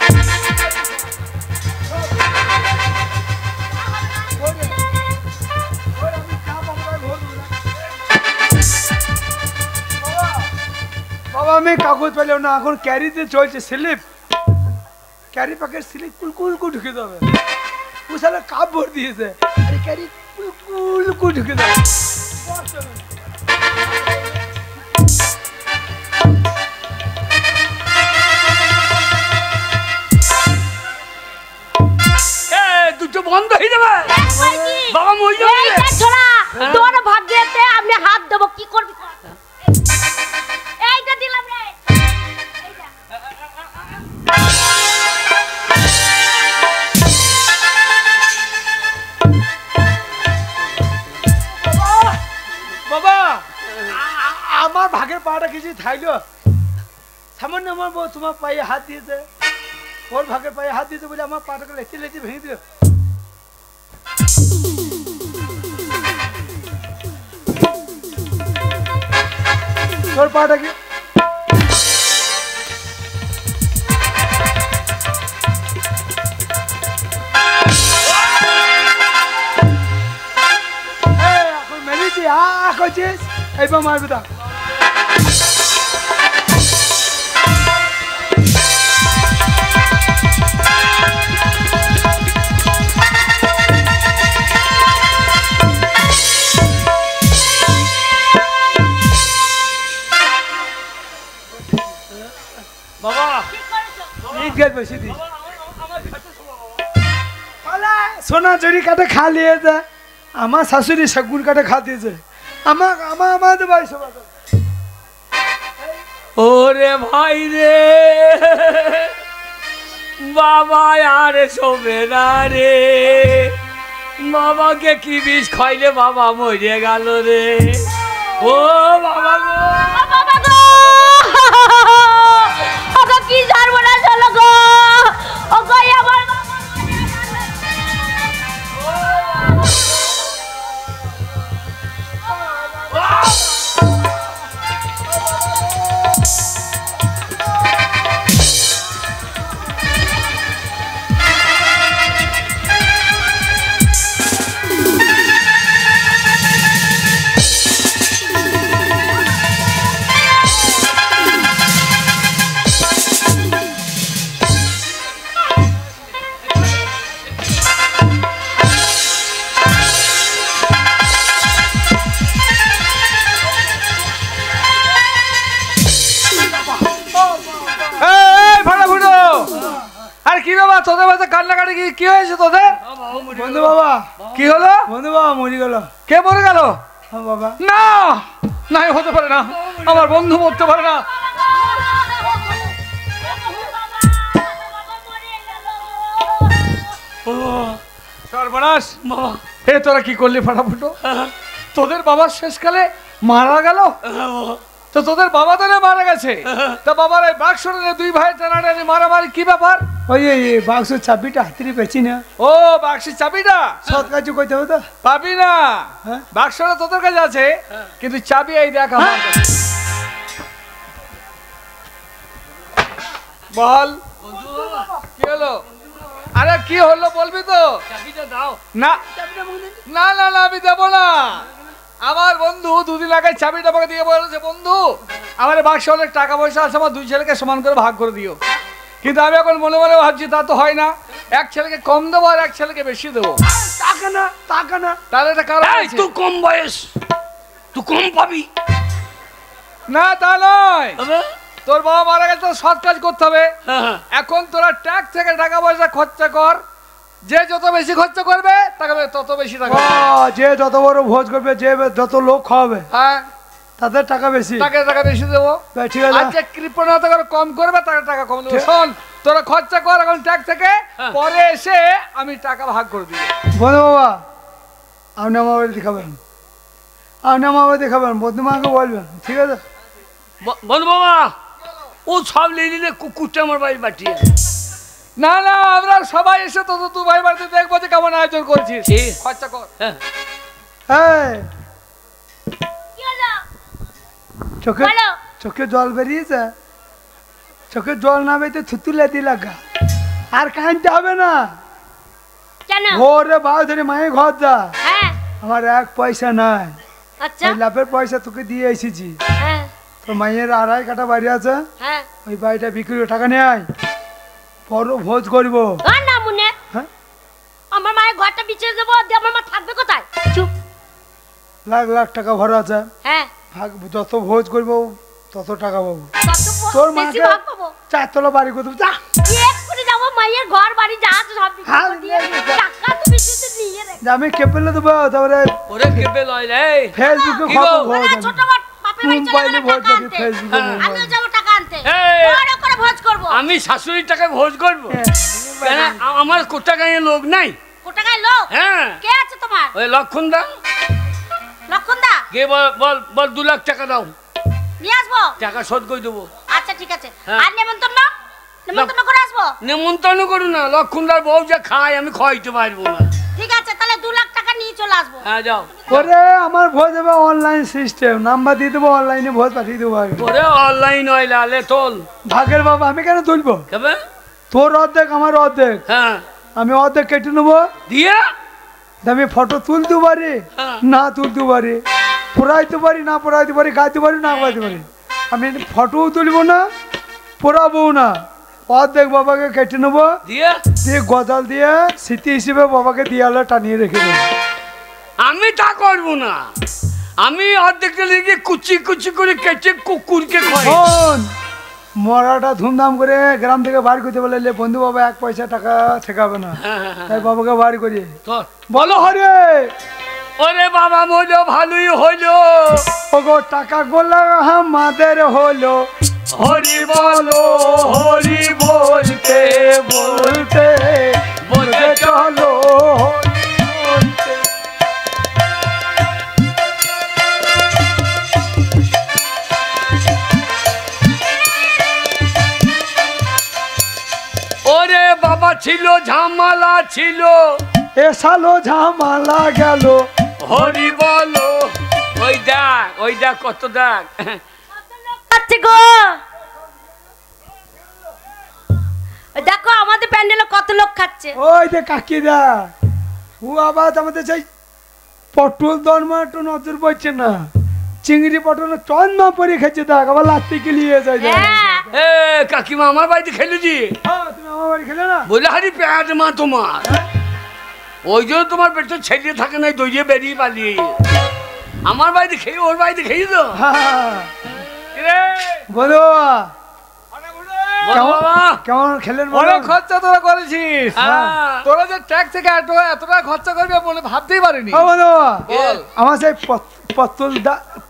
বাবা আমি কাগজ পেলাম না, এখন ক্যারিতে চলছে স্লিপ, ক্যারি প্যাকেট স্লিপ কুলকুল ঢুকে দেবে, ও সালা কাপ ভর দিয়েছে, আরে ক্যারি কুলকুল ঢুকে দেবে। দুটো বন্ধ হয়ে যাবে বাবা, মরে যাবে। তোর ভাগ্যেতে আমি হাত দেবো, কি করবি? এইটা দিলাম রে, বাবা আমার ভাগের পাটা কিছু থাইলো, সামান্য আমার বউ তোমার পায়ে হাত দিয়েছে, ওর ভাগের পায়ে হাত দিয়েছে বলে আমার পাটাকে লেচে লেচে ভেঙে দিল। তোর পাটাকে এখন মেলেছি করছিস, এইবার মারবে তা। ঈদ গাছ বসে দি সোনা চুরি কাটে খা লিয়েছে আমার শাশুড়ি সেগুন কাটে খা দিয়েছে আমার ভাই সবাই ওরে ভাই রে বাবা আর শোবে না রে, বাবাকে কি বিষ খাইলে বাবা মরে গেল রে। ও বাবা গো, বাবা গো, ওগো কি সর্বনাশ হলো গো, ওগো আমার কি বাবা তোদের বাড়িতে কান্নাকাটি কি হয়েছে তোদের? বন্ধু বাবা কি হলো? বন্ধু বাবা মরে গেল। কে মরে গেল? বাবা না না হতে পারে না, আমার বন্ধু মরতে পারে না। সর্বনাশ, হে তোরা কি করলি ফাটাফুটো? তোদের বাবার শেষকালে মারা গেল, তো তোদের বাবা তাহলে মারা গেছে, তা বাবার এই বাক্সটা দুই ভাই টানাটানি মারামারি কি ব্যাপার? ওই বাক্স চাবিটা হাতিরে পেছি না। ও বাক্সের চাবিটা সৎ কাজু কইতে হবে তো পাবি না, হ্যাঁ? বাক্সটা তোদের কাছে আছে কিন্তু চাবি এই দেখ আমার কাছে। বল কি হলো? আরে কি হলো বলবি তো? চাবিটা দাও। না না না না আমি দেবো না। আমার বন্ধু দুদিন আগে চাবিটা আমাকে দিয়ে বলেছে, বন্ধু আমার বাক্সে অনেক টাকা পয়সা আছে, আমার দুই ছেলেকে সমান করে ভাগ করে দিও। কিন্তু আমি এখন মনে মনে ভাবছি তা তো হয় না, এক ছেলেকে কম দেবো আর এক ছেলেকে বেশি দেবো। টাকা না টাকা না তাহলে এটা কারণ এই তুই কম বয়স, তুই কম পাবি না তা নয়, তোর বাবা মারা গেছে তো সৎ কাজ করতে হবে। এখন তোরা ট্যাক্স থেকে টাকা পয়সা খরচা কর, যে যত বেশি খরচা করবে টাকা তত বেশি টাকা ও, যে যত বড় ভোজ করবে, যে যত লোক খাওয়াবে, হ্যাঁ তাদের টাকা বেশি। টাকা বেশি দেবো। ঠিক আছে আর যে কৃপণতা করে কম করবে তাকে টাকা কম দেবো। শোন তোরা খরচা কর এখন ট্যাক্স থেকে, পরে এসে আমি টাকা ভাগ করে দিব। বন্ধু বাবা আপনি আমার বাড়ি দেখাবেন, আপনি আমার বাড়ি দেখাবেন, বন্ধু মাকে বলবেন, ঠিক আছে? বল বাবা, ও সব লিলিনে কুকুরটা আমার বাড়ি পাঠিয়ে। না না আমরা সবাই এসে তো তুই ভাই বাড়িতে দেখবো যে কেমন আয়োজন করছিস। খরচা কর। হ্যাঁ কি হলো? চোখে বলো। চোখে জল বেরিয়েছে, চোখে জল না বেরিয়ে থুতুলে দিলা গা, আর কাঁদতে হবে না। কেন? ভোরে বাউ ধরে মায়ের ঘর যা, হ্যাঁ আমার এক পয়সা নাই, আচ্ছা ওই লাভের পয়সা তোকে দিয়ে এসেছি। হ্যাঁ তোর মায়ের 2.5 কাঠা বাড়ি আছে, হ্যাঁ ওই বাড়িটা বিক্রি করে টাকা নিয়ে আয়, বড় ভোজ করবো। আর না মনে হ্যাঁ আমার মায়ের ঘরটা বিছিয়ে দেবো, দিয়ে আমার মা থাকবে কোথায়? চুপ, লাখ লাখ টাকা ভরা আছে, হ্যাঁ ভাগ যত ভোজ করবো তত টাকা পাবো। তত তোর বেশি মাকে ভাগ পাবো। 4 তলা বাড়ি করতে যা। এক্ষুনি যাবো, মায়ের ঘর বাড়ি যা আছে সব বিক্রি হ্যাঁ, করে দিয়ে টাকা তো বেশি তো নিয়ে রে। যে আমি কেপেলে দেবো, তারপরে ওরে কেবে লয় রে। ফেসবুকে কি খবর গো? ভোজ ওরা আমি। ছোট বড় বাপের বাড়ি চলে মোবাইলে গেল ভোজ টাকা করি, আনতে। ফেসবুকে ভোজ। আমিও যাবো টাকা আনতে, এই। বড় করে ভোজ করবো। আমি শাশুড়ির টাকায় ভোজ করবো? কেন, আমার কোটা গায়ে লোক নাই। কোটাকায় লোক হ্যাঁ, কে আছে তোমার? ওই লক্ষণ দা লক্ষণ দা কে বল বল বল 2 লাখ টাকা দাও, নিয়ে আসবো। টাকা শোধ করে দেবো। আচ্ছা ঠিক আছে। হ্যাঁ। আর নেমন্তন্ন করে আসবো। নেমন্তন্ন করু না, লক্ষণদার বউ যা খায় আমি খাইতে পারবো না। ঠিক আছে তাহলে 2 লাখ টাকা নিয়ে চলে আসবো। হ্যাঁ যাও। ওরে আমার ভোজ হবে অনলাইন সিস্টেম, নাম্বার দিয়ে দেবো, অনলাইনে ভোজ পাঠিয়ে দেবো আগে। ওরে অনলাইন হয় লালে তোল ভাগের বাবা আমি কেন তুলবো? কেবে? তোর অর্ধেক আমার অর্ধেক, হ্যাঁ আমি অর্ধেক কেটে নেবো। দিয়ে আমি ফটো তুলতে পারি হ্যাঁ। না তুলতে পারি, পড়াইতে পারি না পড়াইতে পারি, গাইতে পারি না গাইতে পারি, আমি ফটোও তুলবো না পড়াবো না, অর্ধেক বাবাকে কেটে নেবো, দিয়ে দিয়ে গজাল দিয়ে স্মৃতি হিসেবে বাবাকে দিয়ালে টানিয়ে রেখে দেবো। আমি তা করবো না, আমি অর্ধেকটা লিখে কুচি কুচি করে কেটে কুকুরকে খাই। শোন, মরাটা ধুমধাম করে গ্রাম থেকে বাড়ি করতে বলে বন্ধু বাবা 1 পয়সা টাকা ঠেকাবে না, তাই বাবাকে বাড়ি করি তোর বলো হরে ওরে বাবা মজো ভালোই হইলো ওগো টাকা গোলা আমাদের হলো হরি বলো হরি বলতে বলতে বলতে চলো হরি বলতে। ওরে বাবা ছিল ঝামেলা ছিল এসালো ঝামালা গেল হরি বলো ওই দেখ কত দেখ আচ্ছা গো দেখো আমাদের প্যান্ডেলে কত লোক খাচ্ছে। ওই যে কাকিরা ও আবার আমাদের সেই পটল দরমা একটু নজর পড়ছে না, চিংড়ি পটল চন্দমা পরে খেয়েছে, দেখ আবার লাত্তি গিলিয়ে যায়। হ্যাঁ এ কাকিমা আমার বাড়িতে খেলেছি তুমি আমার বাড়ি খেলে না? বলে হারি পেট মা তোমার ওই জন্য তোমার পেটে ছেড়ে থাকে না, দইয়ে বেরিয়ে পালিয়ে আমার বাড়িতে খেয়ে ওর বাড়িতে খেয়ে তো বলো বলো বাবা। কেমন খেলেন বলো? অনেক খরচা তোরা করেছিস, হ্যাঁ। তোরা যে ট্যাক্স থেকে এতটা খরচা করবে বলে ভাবতেই পারিনি। ও বলো বল। আমার সেই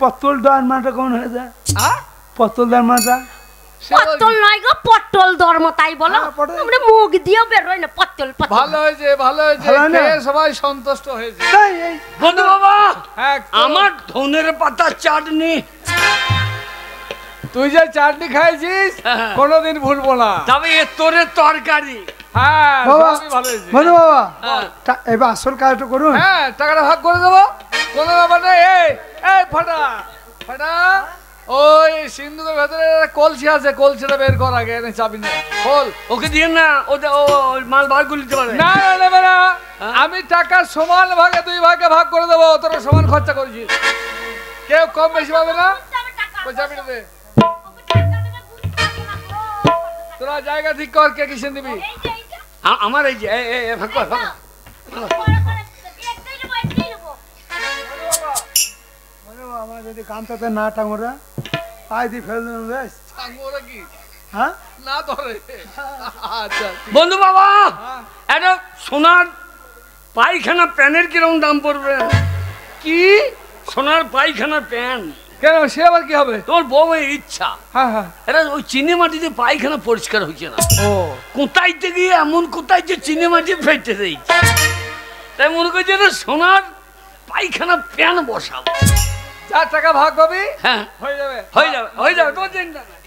পটল দরমাটা কেমন হয়েছে? হ্যাঁ? পটল দরমাটা সে বল- পটল নয় গো পটল ধর্ম তাই বলো, হ্যাঁ, পটল। আমরা মুখ দিয়েও বেরোয় না পটল পটল। ভালো হয়েছে ভালো হয়েছে, ভালো না? খেয়ে সবাই সন্তুষ্ট হয়েছে। এই, এই, বন্ধু বাবা হ্যাঁ, আমার ধনের পাতা চাটনি তুই যে চাটনি খাইছিস হ্যাঁ। কোনোদিন ভুলবো না। তবে এ তোরে তরকারি হ্যাঁ বাবা সবই ভালো হয়েছে। বলো বাবা হ্যাঁ। এবার আসল কাজটা করুন। হ্যাঁ টাকাটা ভাগ করে দেবো, কোনো ব্যাপার নেই। এই ফাটা ফাটা ওই সিন্ধুকের ভেতরে একটা কলসি আছে, কলসিটা বের কর আগে, এনে চাবি নে খোল। ওকে দিয়ে না ওটা ও মাল বার করে দিতে পারে না না নেবে না, আমি টাকা সমান ভাগে 2 ভাগে ভাগ করে দেবো, তোরা সমান খরচা করেছিস, কেউ কম বেশি পাবে না। ওই চাবিটা দে, তোরা জায়গা ঠিক কর, কে কিসে দিবি। আমার এই যে ভাগ কর, ভাগ কর। বলো আমার যদি কামটাতে না টাঙরা আই দি ফেল দেন বেশ। থাকবো ওরা কি হ্যাঁ না ধরে। আচ্ছা বন্ধু বাবা একটা সোনার পায়খানা প্যানের কিরকম দাম পড়বে? কি সোনার পায়খানার প্যান কেন, সে আবার কি হবে? তোমার বউয়ের ইচ্ছা হ্যাঁ হ্যাঁ এরা ওই চিনি মাটিতে পায়খানা পরিষ্কার হচ্ছে না, ও কোথাইতে গিয়ে এমন কোথায় যে চিনি মাটি ফেটে দিয়েছে, তাই মনে করছে না সোনার পায়খানা প্যান বসাবো। 4 টাকা ভাগ পাবি, হ্যাঁ হয়ে যাবে। হয়ে যাবে হয়ে যাবে, তোমার চিন্তা নাই।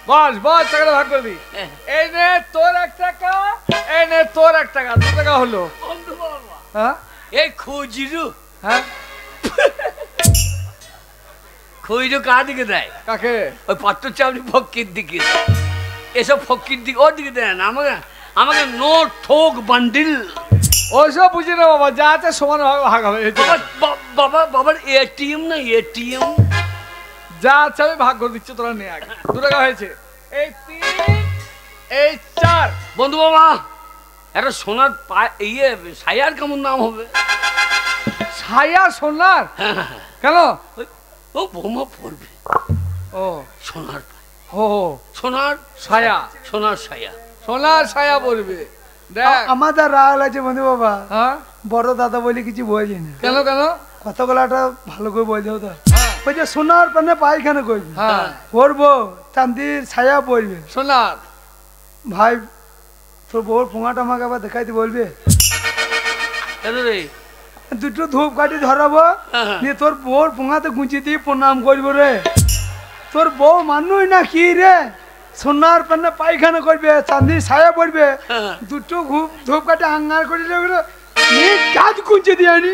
বস বস টাকাটা ভাগ করবি। হ্যাঁ। এই নে তোর 1 টাকা, এই নে তোর 1 টাকা, 2 টাকা হলো। বন্ধু বাবা হ্যাঁ এই খুজিরু হ্যাঁ খুজিরু কার দিকে দেয়? কাকে? ওই পাত্র চাবড়ি ফকির দিকে দেয়। এসব ফকির দিকে ওর দিকে দেয় না, আমাকে আমাকে নোট ঠোক বান্ডিল। ওসব বুঝি না বাবা, যা আছে সমান ভাগ ভাগ হবে। এই যে, বাবা বাবার এটিএম না এটিএম যা আছে আমি ভাগ করে দিচ্ছি, তোরা নে আগে। 2 টাকা হয়েছে, এই 3 এই 4। বন্ধু বাবা একটা সোনার সায়ার কেমন দাম হবে? ছায়া সোনার কেন? ও বোমা পড়বে ও সোনার ও সোনার ছায়া, সোনার সায়া সোনার ছায়া পড়বে। দেখ আমাদের রাগ লাগছে বন্ধু বাবা, হ্যাঁ বড় দাদা বলে কিছু বলছি না, কেন কেন? কথাগুলাটা ভালো করে বলতে হতো। হ্যাঁ ওই যে সোনার পানে পায়খানা করবে, হ্যাঁ পরবো চান্দির ছায়া পড়বে। সোনার ভাই তোর বউর পোঙাটা আমাকে আবার দেখাইতে বলবে, কেন রে? দুটো ধূপ কাঠি ধরাবো, হ্যাঁ। নিয়ে তোর বউর পোঙাতে গুঁচি দিয়ে প্রণাম করবো রে। তোর বউ মানুষ না কি রে, সোনার পান্না পায়খানা করবে, চাঁদির ছায়া পড়বে, হ্যাঁ। দুটো ধূপ কাঠি আঙ্গার করে কাজ গুঁচে দিয়ে আনি।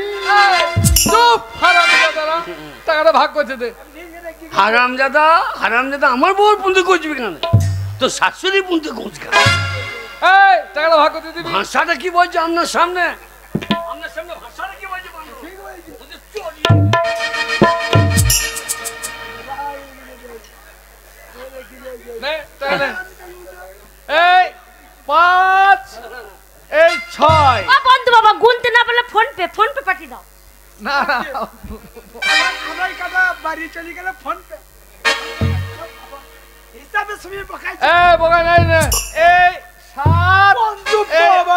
চুপ, হারামজাদারা, টাকাটা ভাগ করতে দে। হারামজাদা হারামজাদা আমার বউর পুঁতে করছিবি কেন? তো শাশুড়ি পুঁতে কোচ কেন? এই টাকাটা ভাগ করতে দিবি। ভাষাটা কি বলছে আপনার সামনে? আপনার সামনে ভাষাটা কি বলছে? বলছে, চলি। নে, টাকা নে। এই 5 এই 6। ও বন্ধু বাবা গুনতে না পারলে ফোন পে পাঠিয়ে দাও। না না আমরাই কাজ বাড়ি চলে গেলে ফোন পে হিসাবে শুনে বকাই এ বগা নাই না এই 7 বন্ধু এই বাবা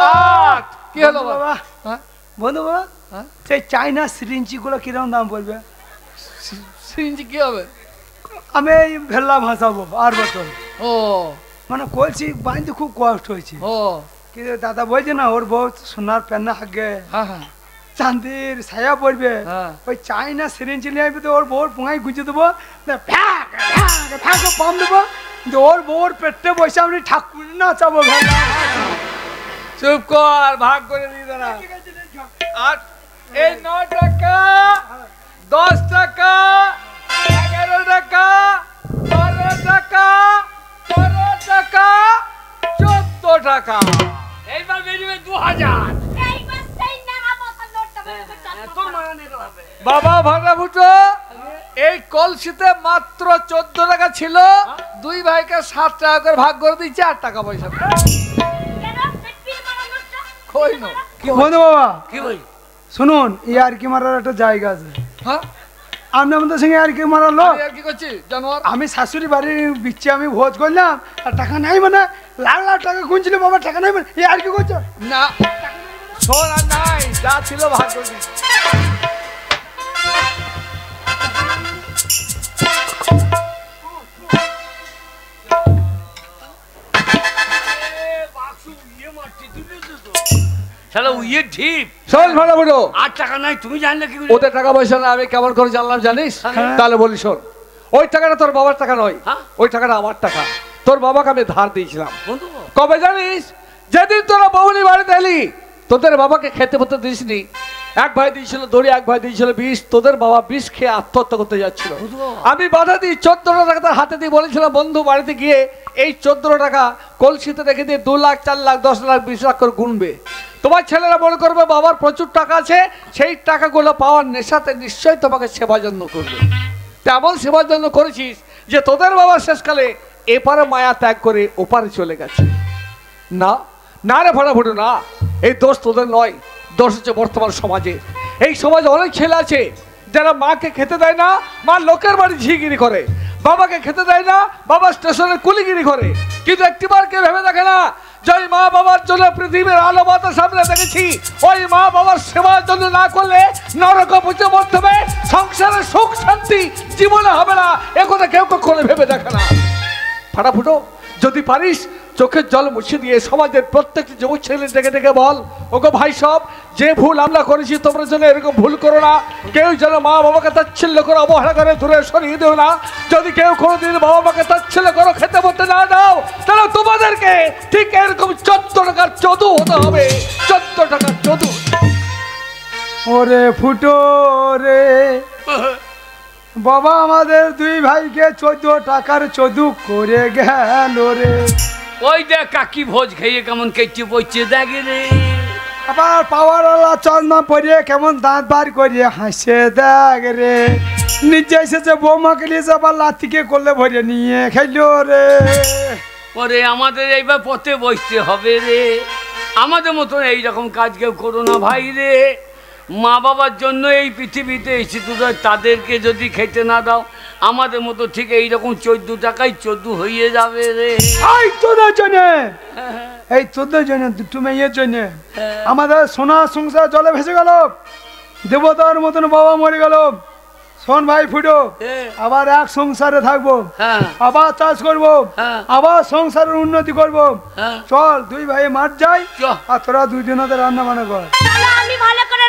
8 কি হলো বাবা বাবা হ্যাঁ বন্ধু বাবা হ্যাঁ? সেই চাইনা সিরিঞ্জি গুলো কিরকম দাম পড়বে সিরিঞ্জ কি হবে আমি এই ভেল্লা ভাসাবো আর বছর ও মানে কলছি বাঁধতে খুব কষ্ট হয়েছে ও কিন্তু দাদা বলছে না ওর বউ সোনার প্যান্না হাগে হ্যাঁ হ্যাঁ চাঁদির ছায়া পড়বে হ্যাঁ। ওই চাইনা সিরিঞ্জি নিয়ে আসবে তো ওর বউর পুঙাই গুঁজে দেবো ফ্যাক ফ্যাক ফ্যাক পাম দেবো কিন্তু ওর বউর পেটে বসে আমি ঠাকুর না চাবো ভেল্লা চুপ কর ভাগ করে দি দাঁড়া আর এই 9 টাকা 10 টাকা 11 টাকা 12 টাকা 13 টাকা 14 টাকা এইবার বেরিয়ে 2000 এইবার সেই নেওয়া মতো নোটটা বের করে চল। তোর মারা নিতে হবে বাবা ভাগা ফুটো এই কলসিতে মাত্র 14 টাকা ছিল দুই ভাইকে 7 টাকা করে ভাগ করে দিয়েছে 8 টাকা পয়সা কেন পেটপিল মারা নোটটা কই নো বন্ধু বাবা কি ভাই শুনুন এই আর কি মারার একটা জায়গা আছে হ্যাঁ আপনি আমাদের সঙ্গে আর কি মারালো আমি আর কি করছি জানোয়ার আমি শাশুড়ি বাড়ির বিচ্ছে আমি ভোজ করলাম আর টাকা নাই মানে লাখ লাখ টাকা গুনছিল বাবা টাকা নাই মানে এই আর কি করছো না শোন আর নাই যা ছিল ভাগ করে দিয়েছি শালা উইয়ে ঠিক শোন ভালো বুড়ো 8 টাকা নাই তুমি জানলে কি করে? ওদের টাকা পয়সা না আমি কেমন করে জানলাম জানিস হ্যাঁ। তাহলে বলি শোন ওই টাকাটা তোর বাবার টাকা নয় হ্যাঁ? ওই টাকাটা আমার টাকা তোর বাবাকে আমি ধার দিয়েছিলাম বন্ধু কবে জানিস যেদিন তোরা বৌনি বাড়িতে এলি তোদের বাবাকে খেতে পড়তে দিসনি এক ভাই দিয়েছিল দড়ি এক ভাই দিয়েছিল বিষ তোদের বাবা বিষ খেয়ে আত্মহত্যা করতে যাচ্ছিল আমি বাধা দিই 14 টাকা তার হাতে দিয়ে বলেছিলাম বন্ধু বাড়িতে গিয়ে এই 14 টাকা কলসিতে রেখে দিয়ে 2 লাখ 4 লাখ 10 লাখ 20 লাখ করে গুনবে তোমার ছেলেরা মনে করবে বাবার প্রচুর টাকা আছে সেই টাকাগুলো পাওয়ার নেশাতে নিশ্চয়ই তোমাকে সেবা যত্ন করবে তেমন সেবা যত্ন করেছিস যে তোদের বাবা শেষকালে এপারে মায়া ত্যাগ করে ওপারে চলে গেছে না না রে ফটাফট না এই দোষ তোদের নয় দোষ হচ্ছে বর্তমান সমাজে এই সমাজে অনেক ছেলে আছে যারা মাকে খেতে দেয় না মা লোকের বাড়ি ঝিগিরি করে বাবাকে খেতে দেয় না বাবা স্টেশনে কুলিগিরি করে কিন্তু একটিবার কে ভেবে দেখে না যে ওই মা বাবার জন্য পৃথিবীর আলো বাতাস সামনে দেখেছি ওই মা বাবার সেবার জন্য না করলে নরক পুজো মরতে হবে সংসারের সুখ শান্তি জীবনে হবে না একথা কেউ কখনো ভেবে দেখে না ফাটাফুটো যদি পারিস চোখের জল মুছে দিয়ে সমাজের প্রত্যেকটি যুবক ছেলে ডেকে ডেকে বল ওগো ভাই সব যে ভুল আমরা করেছি তোমরা যেন এরকম ভুল করো না কেউ যেন মা বাবাকে তাচ্ছিল্য করে অবহেলা করে দূরে সরিয়ে দেও না যদি কেউ কোনোদিন বাবা মাকে তাচ্ছিল্য করো খেতে বলতে না দাও তাহলে তোমাদেরকে ঠিক এরকম 14 টাকার চদু হতে হবে 14 টাকার চদু ওরে ফুটো রে বাবা আমাদের দুই ভাইকে 14 টাকার চদু করে গেল রে ওই দেখ কাকি ভোজ খেয়ে কেমন কেটে পড়ছে দেখে রে আবার পাওয়ারওয়ালা চশমা পরিয়ে কেমন দাঁত বার করিয়ে হাসে দেখ রে নিজে এসেছে বৌমাকে নিয়ে আবার লাতিকে করলে ভরে নিয়ে খাইলো রে ওরে আমাদের এইবার পথে বসতে হবে রে আমাদের মতন এইরকম কাজ কেউ করো না ভাই রে মা বাবার জন্য এই পৃথিবীতে এসে তোরা তাদেরকে যদি খেতে না দাও আমাদের মতো ঠিক এইরকম 14 টাকায় 14 হয়ে যাবে রে এই তোদের জন্য এই তোদের জন্য দুটো মেয়ের জন্য আমাদের সোনা সংসার জলে ভেসে গেল দেবতার মতন বাবা মরে গেল শোন ভাই ফুটো আবার এক সংসারে থাকবো হ্যাঁ আবার চাষ করবো হ্যাঁ। আবার সংসারের উন্নতি করবো হ্যাঁ চল দুই ভাই মাঠ যাই চল। আর তোরা দুই দিন রান্না বান্না কর চলো আমি ভালো করে